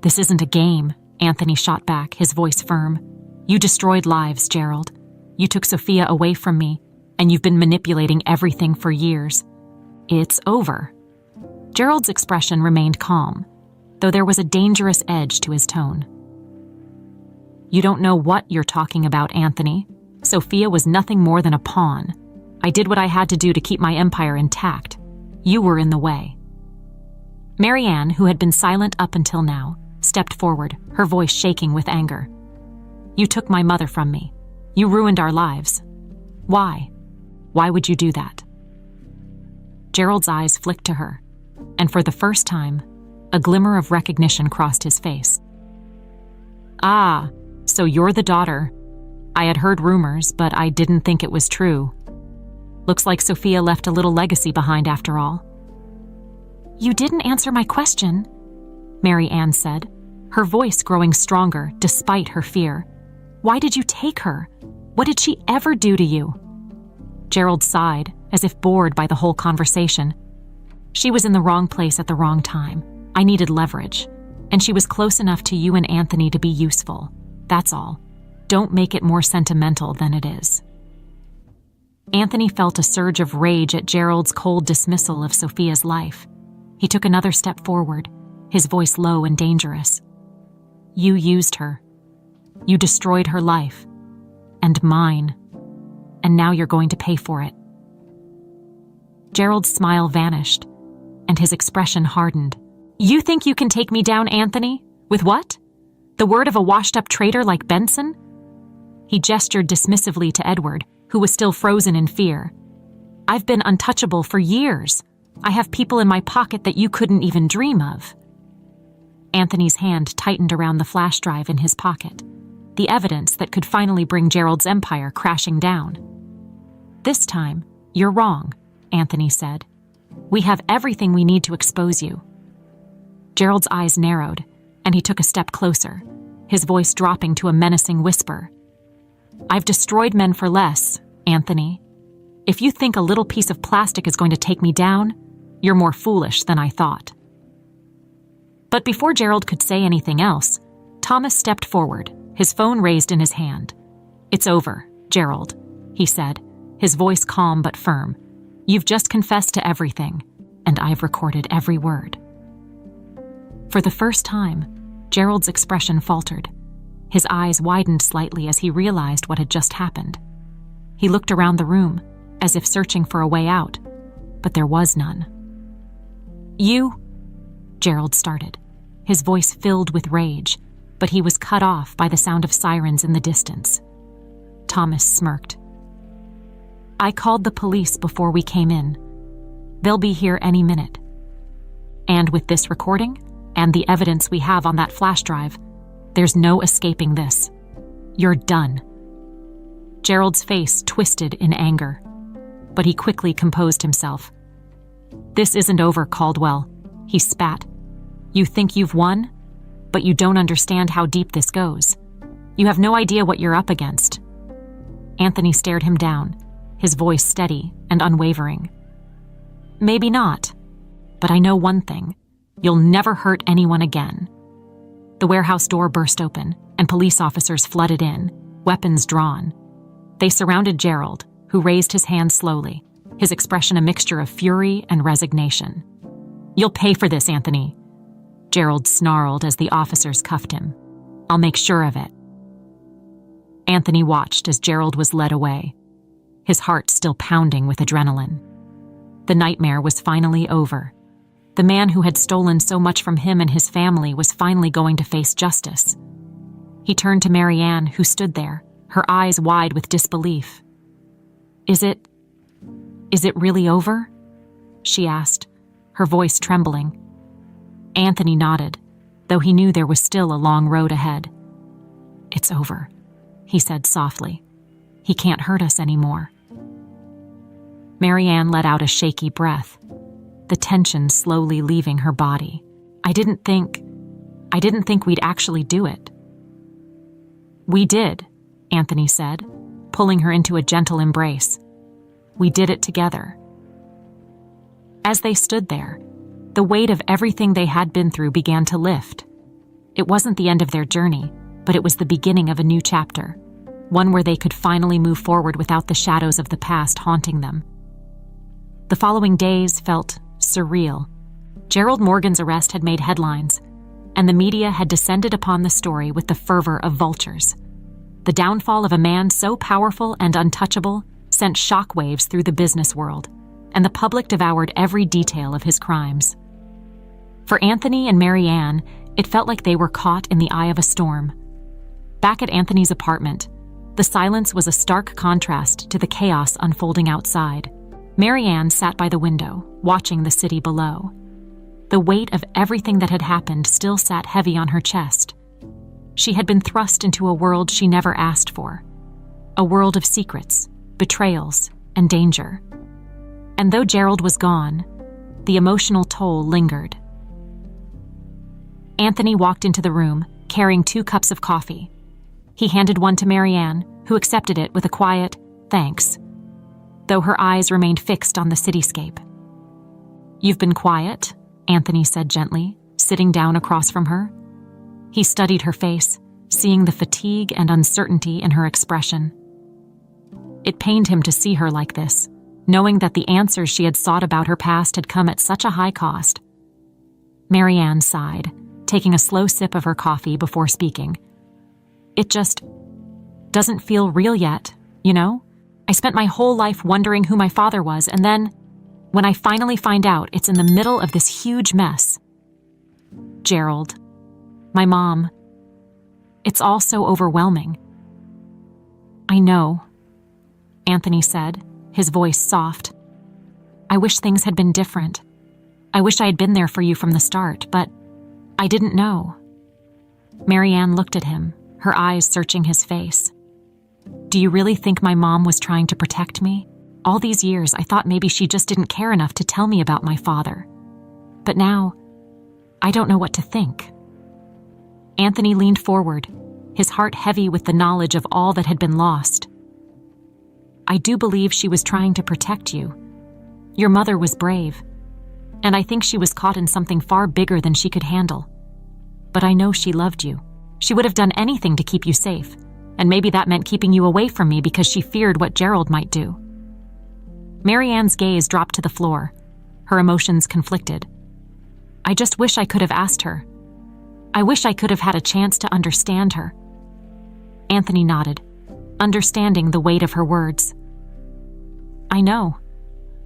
A: This isn't a game, Anthony shot back, his voice firm. You destroyed lives, Gerald. You took Sophia away from me, and you've been manipulating everything for years. It's over. Gerald's expression remained calm, though there was a dangerous edge to his tone. You don't know what you're talking about, Anthony. Sophia was nothing more than a pawn. I did what I had to do to keep my empire intact. You were in the way. Marianne, who had been silent up until now, stepped forward, her voice shaking with anger. You took my mother from me. You ruined our lives. Why? Why would you do that? Gerald's eyes flicked to her, and for the first time, a glimmer of recognition crossed his face. Ah, so you're the daughter. I had heard rumors, but I didn't think it was true. Looks like Sophia left a little legacy behind after all. You didn't answer my question, Marianne said, her voice growing stronger despite her fear. Why did you take her? What did she ever do to you? Gerald sighed, as if bored by the whole conversation. She was in the wrong place at the wrong time. I needed leverage, and she was close enough to you and Anthony to be useful. That's all. Don't make it more sentimental than it is. Anthony felt a surge of rage at Gerald's cold dismissal of Sophia's life. He took another step forward, his voice low and dangerous. You used her. You destroyed her life. And mine. And now you're going to pay for it. Gerald's smile vanished, and his expression hardened. You think you can take me down, Anthony? With what? The word of a washed-up traitor like Benson? He gestured dismissively to Edward, who was still frozen in fear. I've been untouchable for years. I have people in my pocket that you couldn't even dream of. Anthony's hand tightened around the flash drive in his pocket, the evidence that could finally bring Gerald's empire crashing down. This time, you're wrong, Anthony said. We have everything we need to expose you. Gerald's eyes narrowed, and he took a step closer, his voice dropping to a menacing whisper. I've destroyed men for less, Anthony. If you think a little piece of plastic is going to take me down, you're more foolish than I thought. But before Gerald could say anything else, Thomas stepped forward, his phone raised in his hand. It's over, Gerald, he said, his voice calm but firm. You've just confessed to everything, and I've recorded every word. For the first time, Gerald's expression faltered. His eyes widened slightly as he realized what had just happened. He looked around the room, as if searching for a way out, but there was none. You, Gerald started, his voice filled with rage, but he was cut off by the sound of sirens in the distance. Thomas smirked. I called the police before we came in. They'll be here any minute. And with this recording, and the evidence we have on that flash drive, there's no escaping this. You're done. Gerald's face twisted in anger, but he quickly composed himself. This isn't over, Caldwell, he spat. You think you've won, but you don't understand how deep this goes. You have no idea what you're up against. Anthony stared him down, his voice steady and unwavering. Maybe not, but I know one thing. You'll never hurt anyone again. The warehouse door burst open, and police officers flooded in, weapons drawn. They surrounded Gerald, who raised his hand slowly, his expression a mixture of fury and resignation. You'll pay for this, Anthony. Gerald snarled as the officers cuffed him. I'll make sure of it. Anthony watched as Gerald was led away, his heart still pounding with adrenaline. The nightmare was finally over. The man who had stolen so much from him and his family was finally going to face justice. He turned to Marianne, who stood there, her eyes wide with disbelief. Is it really over? She asked, her voice trembling. Anthony nodded, though he knew there was still a long road ahead. It's over, he said softly. He can't hurt us anymore. Marianne let out a shaky breath, the tension slowly leaving her body. I didn't think we'd actually do it. We did, Anthony said, pulling her into a gentle embrace. We did it together. As they stood there, the weight of everything they had been through began to lift. It wasn't the end of their journey, but it was the beginning of a new chapter, one where they could finally move forward without the shadows of the past haunting them. The following days felt surreal. Gerald Morgan's arrest had made headlines, and the media had descended upon the story with the fervor of vultures. The downfall of a man so powerful and untouchable sent shockwaves through the business world, and the public devoured every detail of his crimes. For Anthony and Mary Ann, it felt like they were caught in the eye of a storm. Back at Anthony's apartment, the silence was a stark contrast to the chaos unfolding outside. Mary Ann sat by the window, watching the city below. The weight of everything that had happened still sat heavy on her chest. She had been thrust into a world she never asked for, a world of secrets, betrayals, and danger. And though Gerald was gone, the emotional toll lingered. Anthony walked into the room, carrying 2 cups of coffee. He handed one to Mary Ann, who accepted it with a quiet, thanks, though her eyes remained fixed on the cityscape. You've been quiet, Anthony said gently, sitting down across from her. He studied her face, seeing the fatigue and uncertainty in her expression. It pained him to see her like this, knowing that the answers she had sought about her past had come at such a high cost. Mary Ann sighed, taking a slow sip of her coffee before speaking. It just doesn't feel real yet, you know? I spent my whole life wondering who my father was, and then, when I finally find out, it's in the middle of this huge mess. Gerald, my mom, it's all so overwhelming. I know, Anthony said, his voice soft. I wish things had been different. I wish I had been there for you from the start, but I didn't know. Mary Ann looked at him, her eyes searching his face. Do you really think my mom was trying to protect me? All these years, I thought maybe she just didn't care enough to tell me about my father. But now, I don't know what to think. Anthony leaned forward, his heart heavy with the knowledge of all that had been lost. I do believe she was trying to protect you. Your mother was brave, and I think she was caught in something far bigger than she could handle. But I know she loved you. She would have done anything to keep you safe, and maybe that meant keeping you away from me because she feared what Gerald might do. Mary Ann's gaze dropped to the floor, her emotions conflicted. I just wish I could have asked her. I wish I could have had a chance to understand her. Anthony nodded, understanding the weight of her words. I know.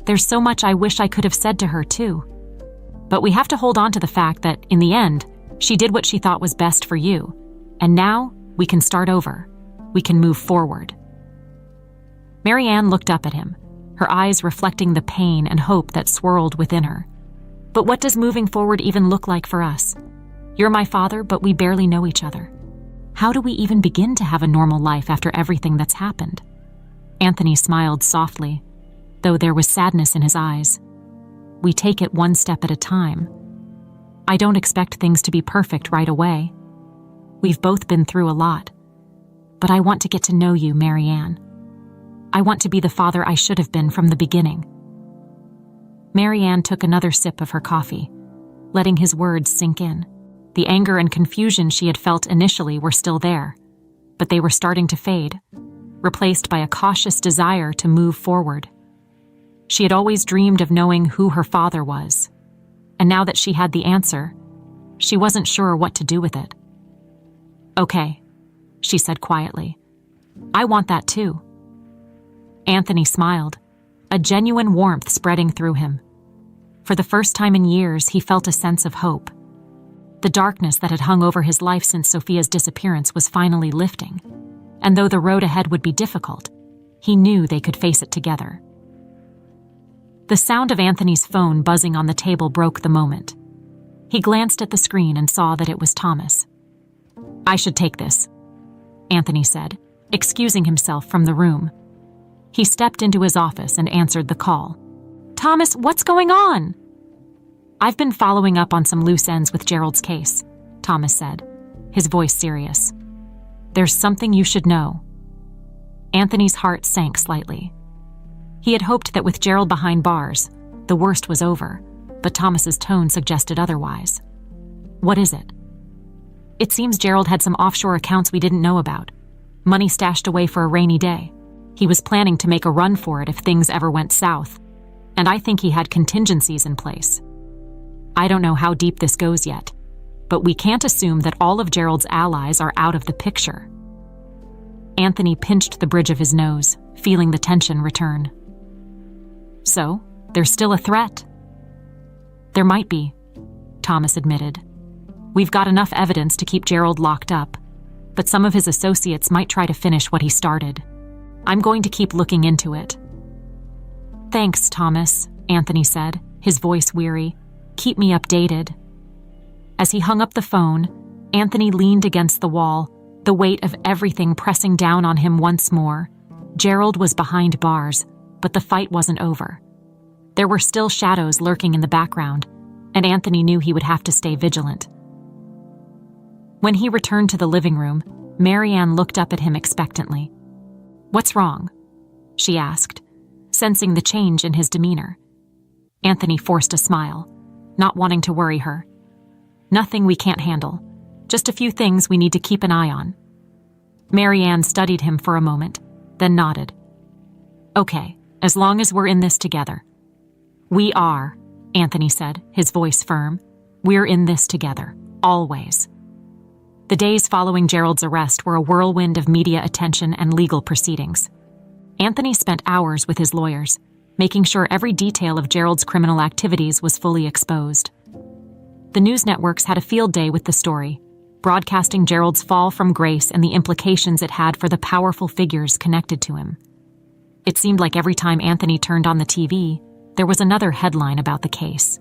A: There's so much I wish I could have said to her, too. But we have to hold on to the fact that, in the end, she did what she thought was best for you. And now, we can start over. We can move forward. Mary Ann looked up at him, her eyes reflecting the pain and hope that swirled within her. But what does moving forward even look like for us? You're my father, but we barely know each other. How do we even begin to have a normal life after everything that's happened? Anthony smiled softly, though there was sadness in his eyes. We take it one step at a time. I don't expect things to be perfect right away. We've both been through a lot. But I want to get to know you, Mary Ann. I want to be the father I should have been from the beginning. Mary Ann took another sip of her coffee, letting his words sink in. The anger and confusion she had felt initially were still there, but they were starting to fade, replaced by a cautious desire to move forward. She had always dreamed of knowing who her father was, and now that she had the answer, she wasn't sure what to do with it. Okay, she said quietly. I want that too. Anthony smiled, a genuine warmth spreading through him. For the first time in years, he felt a sense of hope. The darkness that had hung over his life since Sophia's disappearance was finally lifting, and though the road ahead would be difficult, he knew they could face it together. The sound of Anthony's phone buzzing on the table broke the moment. He glanced at the screen and saw that it was Thomas. I should take this, Anthony said, excusing himself from the room. He stepped into his office and answered the call. Thomas, what's going on? I've been following up on some loose ends with Gerald's case, Thomas said, his voice serious. There's something you should know. Anthony's heart sank slightly. He had hoped that with Gerald behind bars, the worst was over, but Thomas's tone suggested otherwise. What is it? It seems Gerald had some offshore accounts we didn't know about. Money stashed away for a rainy day. He was planning to make a run for it if things ever went south, and I think he had contingencies in place. I don't know how deep this goes yet, but we can't assume that all of Gerald's allies are out of the picture. Anthony pinched the bridge of his nose, feeling the tension return. So, there's still a threat? There might be, Thomas admitted. We've got enough evidence to keep Gerald locked up, but some of his associates might try to finish what he started. I'm going to keep looking into it. Thanks, Thomas, Anthony said, his voice weary. Keep me updated. As he hung up the phone, Anthony leaned against the wall, the weight of everything pressing down on him once more. Gerald was behind bars, but the fight wasn't over. There were still shadows lurking in the background, and Anthony knew he would have to stay vigilant. When he returned to the living room, Marianne looked up at him expectantly. "What's wrong?" she asked, sensing the change in his demeanor. Anthony forced a smile, not wanting to worry her. "Nothing we can't handle. Just a few things we need to keep an eye on." Marianne studied him for a moment, then nodded. "Okay, as long as we're in this together." "We are," Anthony said, his voice firm. "We're in this together, always." The days following Gerald's arrest were a whirlwind of media attention and legal proceedings. Anthony spent hours with his lawyers, making sure every detail of Gerald's criminal activities was fully exposed. The news networks had a field day with the story, broadcasting Gerald's fall from grace and the implications it had for the powerful figures connected to him. It seemed like every time Anthony turned on the TV, there was another headline about the case,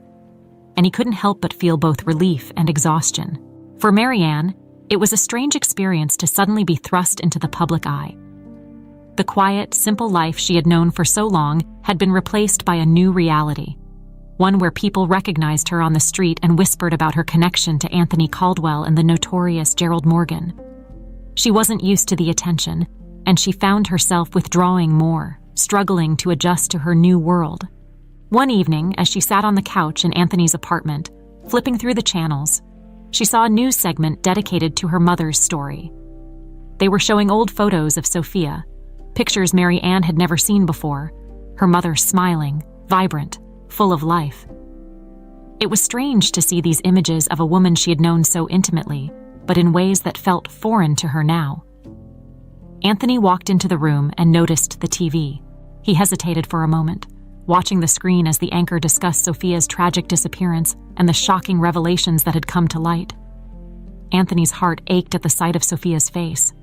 A: and he couldn't help but feel both relief and exhaustion. For Marianne, it was a strange experience to suddenly be thrust into the public eye. The quiet, simple life she had known for so long had been replaced by a new reality, one where people recognized her on the street and whispered about her connection to Anthony Caldwell and the notorious Gerald Morgan. She wasn't used to the attention, and she found herself withdrawing more, struggling to adjust to her new world. One evening, as she sat on the couch in Anthony's apartment, flipping through the channels, she saw a news segment dedicated to her mother's story. They were showing old photos of Sophia, pictures Mary Ann had never seen before, her mother smiling, vibrant, full of life. It was strange to see these images of a woman she had known so intimately, but in ways that felt foreign to her now. Anthony walked into the room and noticed the TV. He hesitated for a moment, watching the screen as the anchor discussed Sophia's tragic disappearance and the shocking revelations that had come to light. Anthony's heart ached at the sight of Sophia's face.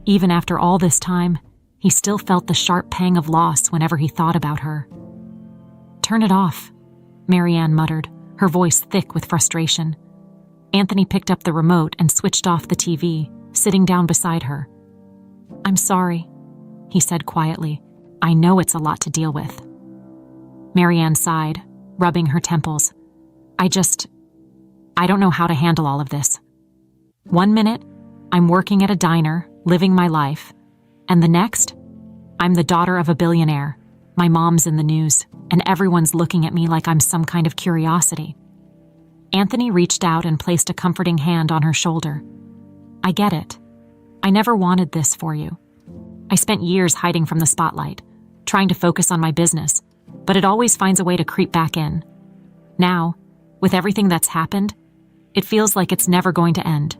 A: Even after all this time, he still felt the sharp pang of loss whenever he thought about her. "Turn it off," Marianne muttered, her voice thick with frustration. Anthony picked up the remote and switched off the TV, sitting down beside her. "I'm sorry," he said quietly. "I know it's a lot to deal with." Marianne sighed, rubbing her temples. I don't know how to handle all of this. One minute, I'm working at a diner, living my life, and the next, I'm the daughter of a billionaire. My mom's in the news, and everyone's looking at me like I'm some kind of curiosity. Anthony reached out and placed a comforting hand on her shoulder. "I get it. I never wanted this for you. I spent years hiding from the spotlight, trying to focus on my business, but it always finds a way to creep back in. Now, with everything that's happened, it feels like it's never going to end."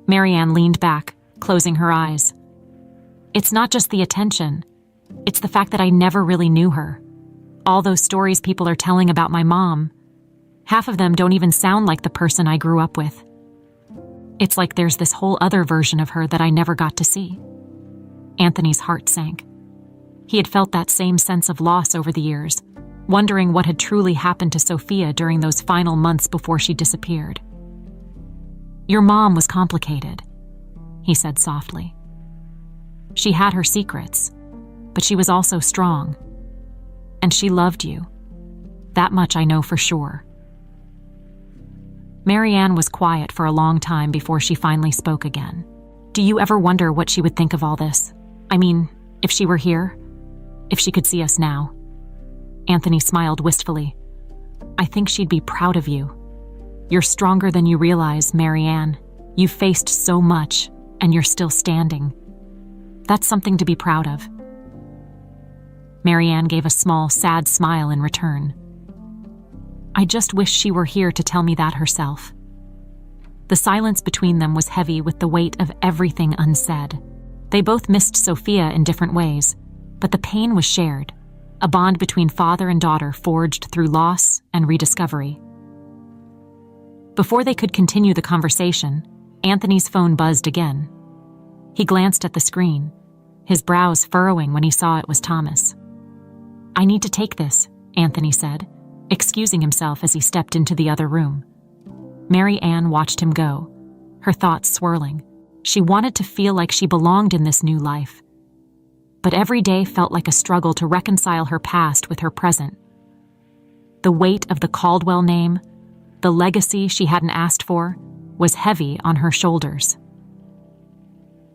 A: Marianne leaned back, closing her eyes. "It's not just the attention. It's the fact that I never really knew her. All those stories people are telling about my mom, half of them don't even sound like the person I grew up with. It's like there's this whole other version of her that I never got to see." Anthony's heart sank. He had felt that same sense of loss over the years, wondering what had truly happened to Sophia during those final months before she disappeared. "Your mom was complicated," he said softly. "She had her secrets, but she was also strong. And she loved you. That much I know for sure." Marianne was quiet for a long time before she finally spoke again. "Do you ever wonder what she would think of all this? I mean, if she were here, if she could see us now. Anthony smiled wistfully. I think she'd be proud of you. You're stronger than you realize, Marianne. You've faced so much, and you're still standing. That's something to be proud of. Marianne gave a small, sad smile in return. I just wish she were here to tell me that herself. The silence between them was heavy with the weight of everything unsaid. They both missed Sophia in different ways, but the pain was shared, a bond between father and daughter forged through loss and rediscovery. Before they could continue the conversation, Anthony's phone buzzed again. He glanced at the screen, his brows furrowing when he saw it was Thomas. I need to take this, Anthony said, excusing himself as he stepped into the other room. Mary Ann watched him go, her thoughts swirling. She wanted to feel like she belonged in this new life. But every day felt like a struggle to reconcile her past with her present. The weight of the Caldwell name, the legacy she hadn't asked for, was heavy on her shoulders.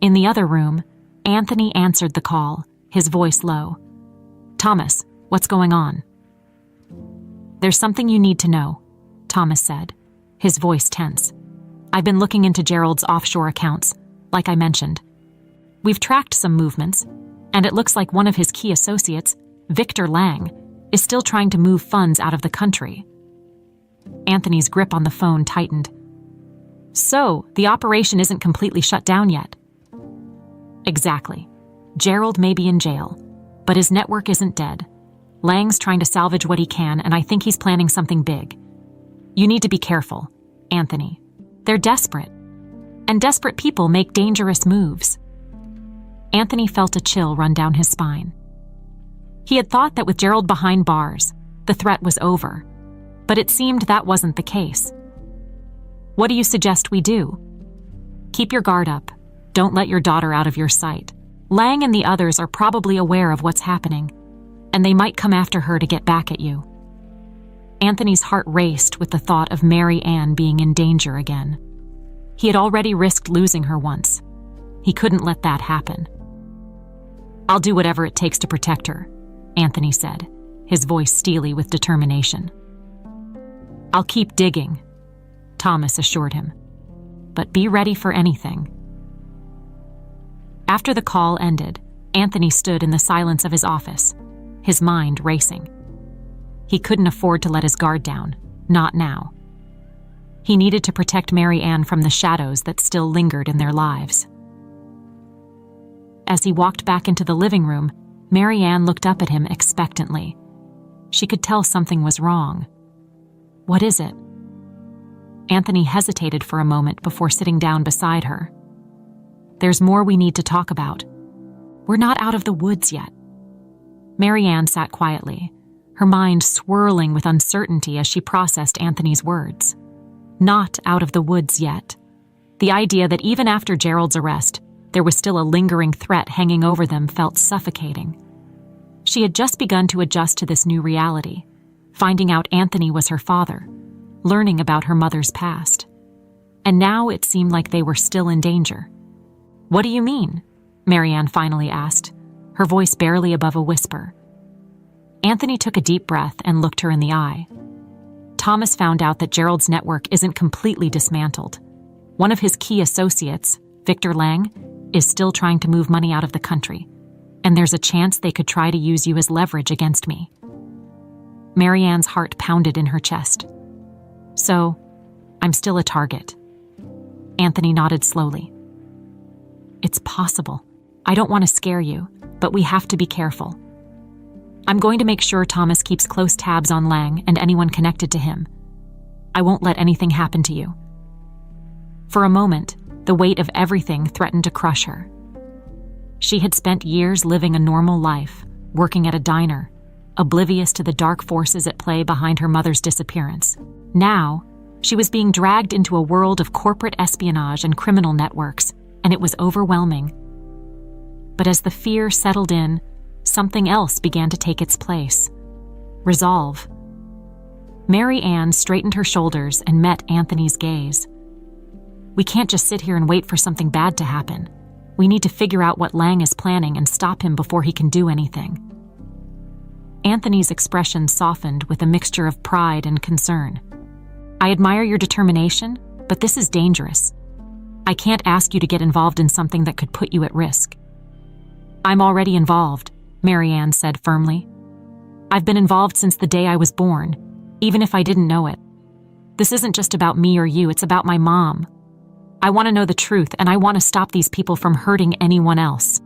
A: In the other room, Anthony answered the call, his voice low. Thomas, what's going on? There's something you need to know, Thomas said, his voice tense. I've been looking into Gerald's offshore accounts, like I mentioned. We've tracked some movements, and it looks like one of his key associates, Victor Lang, is still trying to move funds out of the country. Anthony's grip on the phone tightened. So, the operation isn't completely shut down yet. Exactly. Gerald may be in jail, but his network isn't dead. Lang's trying to salvage what he can, and I think he's planning something big. You need to be careful, Anthony. They're desperate, and desperate people make dangerous moves. Anthony felt a chill run down his spine. He had thought that with Gerald behind bars, the threat was over, but it seemed that wasn't the case. What do you suggest we do? Keep your guard up. Don't let your daughter out of your sight. Lang and the others are probably aware of what's happening, and they might come after her to get back at you. Anthony's heart raced with the thought of Mary Ann being in danger again. He had already risked losing her once. He couldn't let that happen. I'll do whatever it takes to protect her, Anthony said, his voice steely with determination. I'll keep digging, Thomas assured him. But be ready for anything. After the call ended, Anthony stood in the silence of his office, his mind racing. He couldn't afford to let his guard down, not now. He needed to protect Mary Ann from the shadows that still lingered in their lives. As he walked back into the living room, Mary Ann looked up at him expectantly. She could tell something was wrong. What is it? Anthony hesitated for a moment before sitting down beside her. There's more we need to talk about. We're not out of the woods yet. Mary Ann sat quietly, her mind swirling with uncertainty as she processed Anthony's words. Not out of the woods yet. The idea that even after Gerald's arrest, there was still a lingering threat hanging over them felt suffocating. She had just begun to adjust to this new reality, finding out Anthony was her father, learning about her mother's past. And now it seemed like they were still in danger. What do you mean? Mary Ann finally asked, her voice barely above a whisper. Anthony took a deep breath and looked her in the eye. Thomas found out that Gerald's network isn't completely dismantled. One of his key associates, Victor Lang, is still trying to move money out of the country, and there's a chance they could try to use you as leverage against me. Mary Ann's heart pounded in her chest. So, I'm still a target. Anthony nodded slowly. It's possible. I don't want to scare you, but we have to be careful. I'm going to make sure Thomas keeps close tabs on Lang and anyone connected to him. I won't let anything happen to you. For a moment, the weight of everything threatened to crush her. She had spent years living a normal life, working at a diner, oblivious to the dark forces at play behind her mother's disappearance. Now, she was being dragged into a world of corporate espionage and criminal networks, and it was overwhelming. But as the fear settled in, something else began to take its place. Resolve. Mary Ann straightened her shoulders and met Anthony's gaze. We can't just sit here and wait for something bad to happen. We need to figure out what Lang is planning and stop him before he can do anything." Anthony's expression softened with a mixture of pride and concern. "I admire your determination, but this is dangerous. I can't ask you to get involved in something that could put you at risk." "I'm already involved," Marianne said firmly. "I've been involved since the day I was born, even if I didn't know it. This isn't just about me or you, it's about my mom. I want to know the truth, and I want to stop these people from hurting anyone else."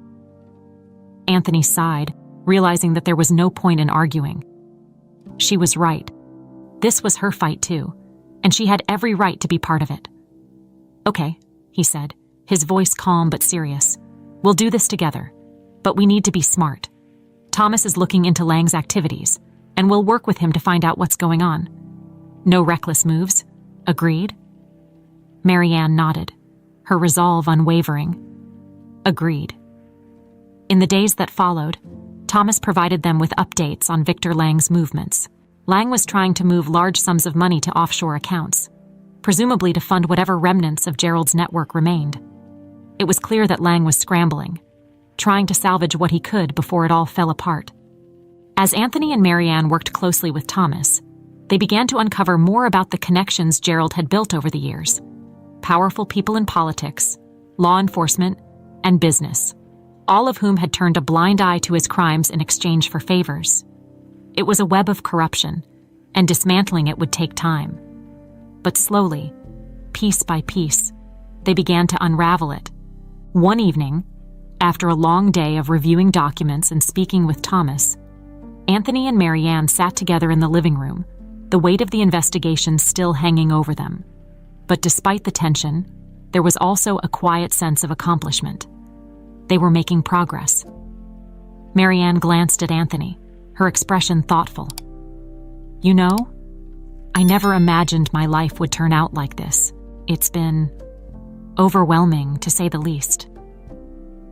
A: Anthony sighed, realizing that there was no point in arguing. She was right. This was her fight too, and she had every right to be part of it. "Okay," he said, his voice calm but serious. "We'll do this together, but we need to be smart. Thomas is looking into Lang's activities, and we'll work with him to find out what's going on. No reckless moves. Agreed?" Marianne nodded, her resolve unwavering. "Agreed." In the days that followed, Thomas provided them with updates on Victor Lang's movements. Lang was trying to move large sums of money to offshore accounts, presumably to fund whatever remnants of Gerald's network remained. It was clear that Lang was scrambling, trying to salvage what he could before it all fell apart. As Anthony and Marianne worked closely with Thomas, they began to uncover more about the connections Gerald had built over the years. Powerful people in politics, law enforcement, and business, all of whom had turned a blind eye to his crimes in exchange for favors. It was a web of corruption, and dismantling it would take time. But slowly, piece by piece, they began to unravel it. One evening, after a long day of reviewing documents and speaking with Thomas, Anthony and Marianne sat together in the living room, the weight of the investigation still hanging over them. But despite the tension, there was also a quiet sense of accomplishment. They were making progress. Marianne glanced at Anthony, her expression thoughtful. "You know, I never imagined my life would turn out like this. It's been overwhelming, to say the least."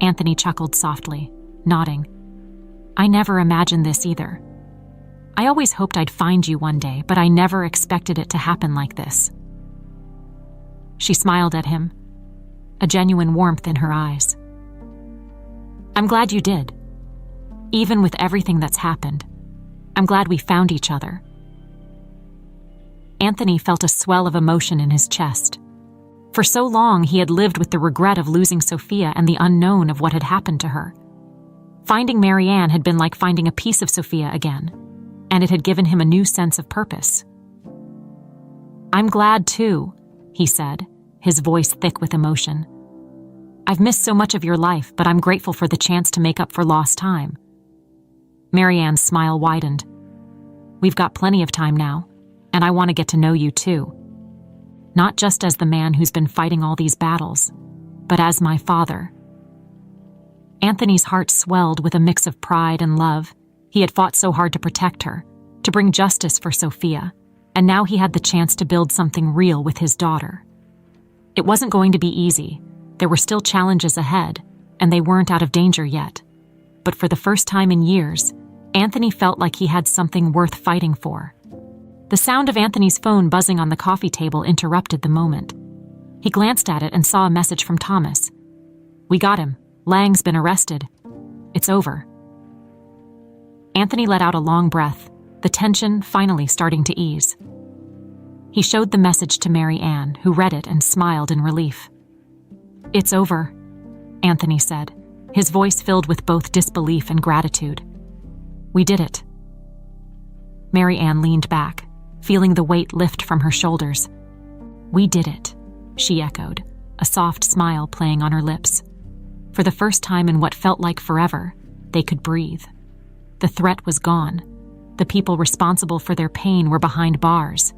A: Anthony chuckled softly, nodding. "I never imagined this either. I always hoped I'd find you one day, but I never expected it to happen like this." She smiled at him, a genuine warmth in her eyes. "I'm glad you did. Even with everything that's happened, I'm glad we found each other." Anthony felt a swell of emotion in his chest. For so long, he had lived with the regret of losing Sophia and the unknown of what had happened to her. Finding Marianne had been like finding a piece of Sophia again, and it had given him a new sense of purpose. "I'm glad too," he said, his voice thick with emotion. "I've missed so much of your life, but I'm grateful for the chance to make up for lost time." Marianne's smile widened. "We've got plenty of time now, and I want to get to know you too. Not just as the man who's been fighting all these battles, but as my father." Anthony's heart swelled with a mix of pride and love. He had fought so hard to protect her, to bring justice for Sophia, and now he had the chance to build something real with his daughter. It wasn't going to be easy. There were still challenges ahead, and they weren't out of danger yet. But for the first time in years, Anthony felt like he had something worth fighting for. The sound of Anthony's phone buzzing on the coffee table interrupted the moment. He glanced at it and saw a message from Thomas. "We got him. Lang's been arrested. It's over." Anthony let out a long breath, the tension finally starting to ease. He showed the message to Marianne, who read it and smiled in relief. "It's over," Anthony said, his voice filled with both disbelief and gratitude. "We did it." Marianne leaned back, feeling the weight lift from her shoulders. "We did it," she echoed, a soft smile playing on her lips. For the first time in what felt like forever, they could breathe. The threat was gone. The people responsible for their pain were behind bars.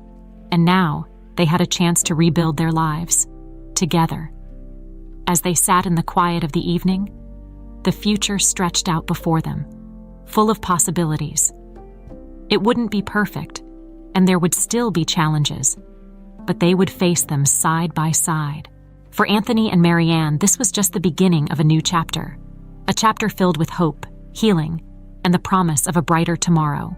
A: And now, they had a chance to rebuild their lives, together. As they sat in the quiet of the evening, the future stretched out before them, full of possibilities. It wouldn't be perfect, and there would still be challenges, but they would face them side by side. For Anthony and Marianne, this was just the beginning of a new chapter, a chapter filled with hope, healing, and the promise of a brighter tomorrow.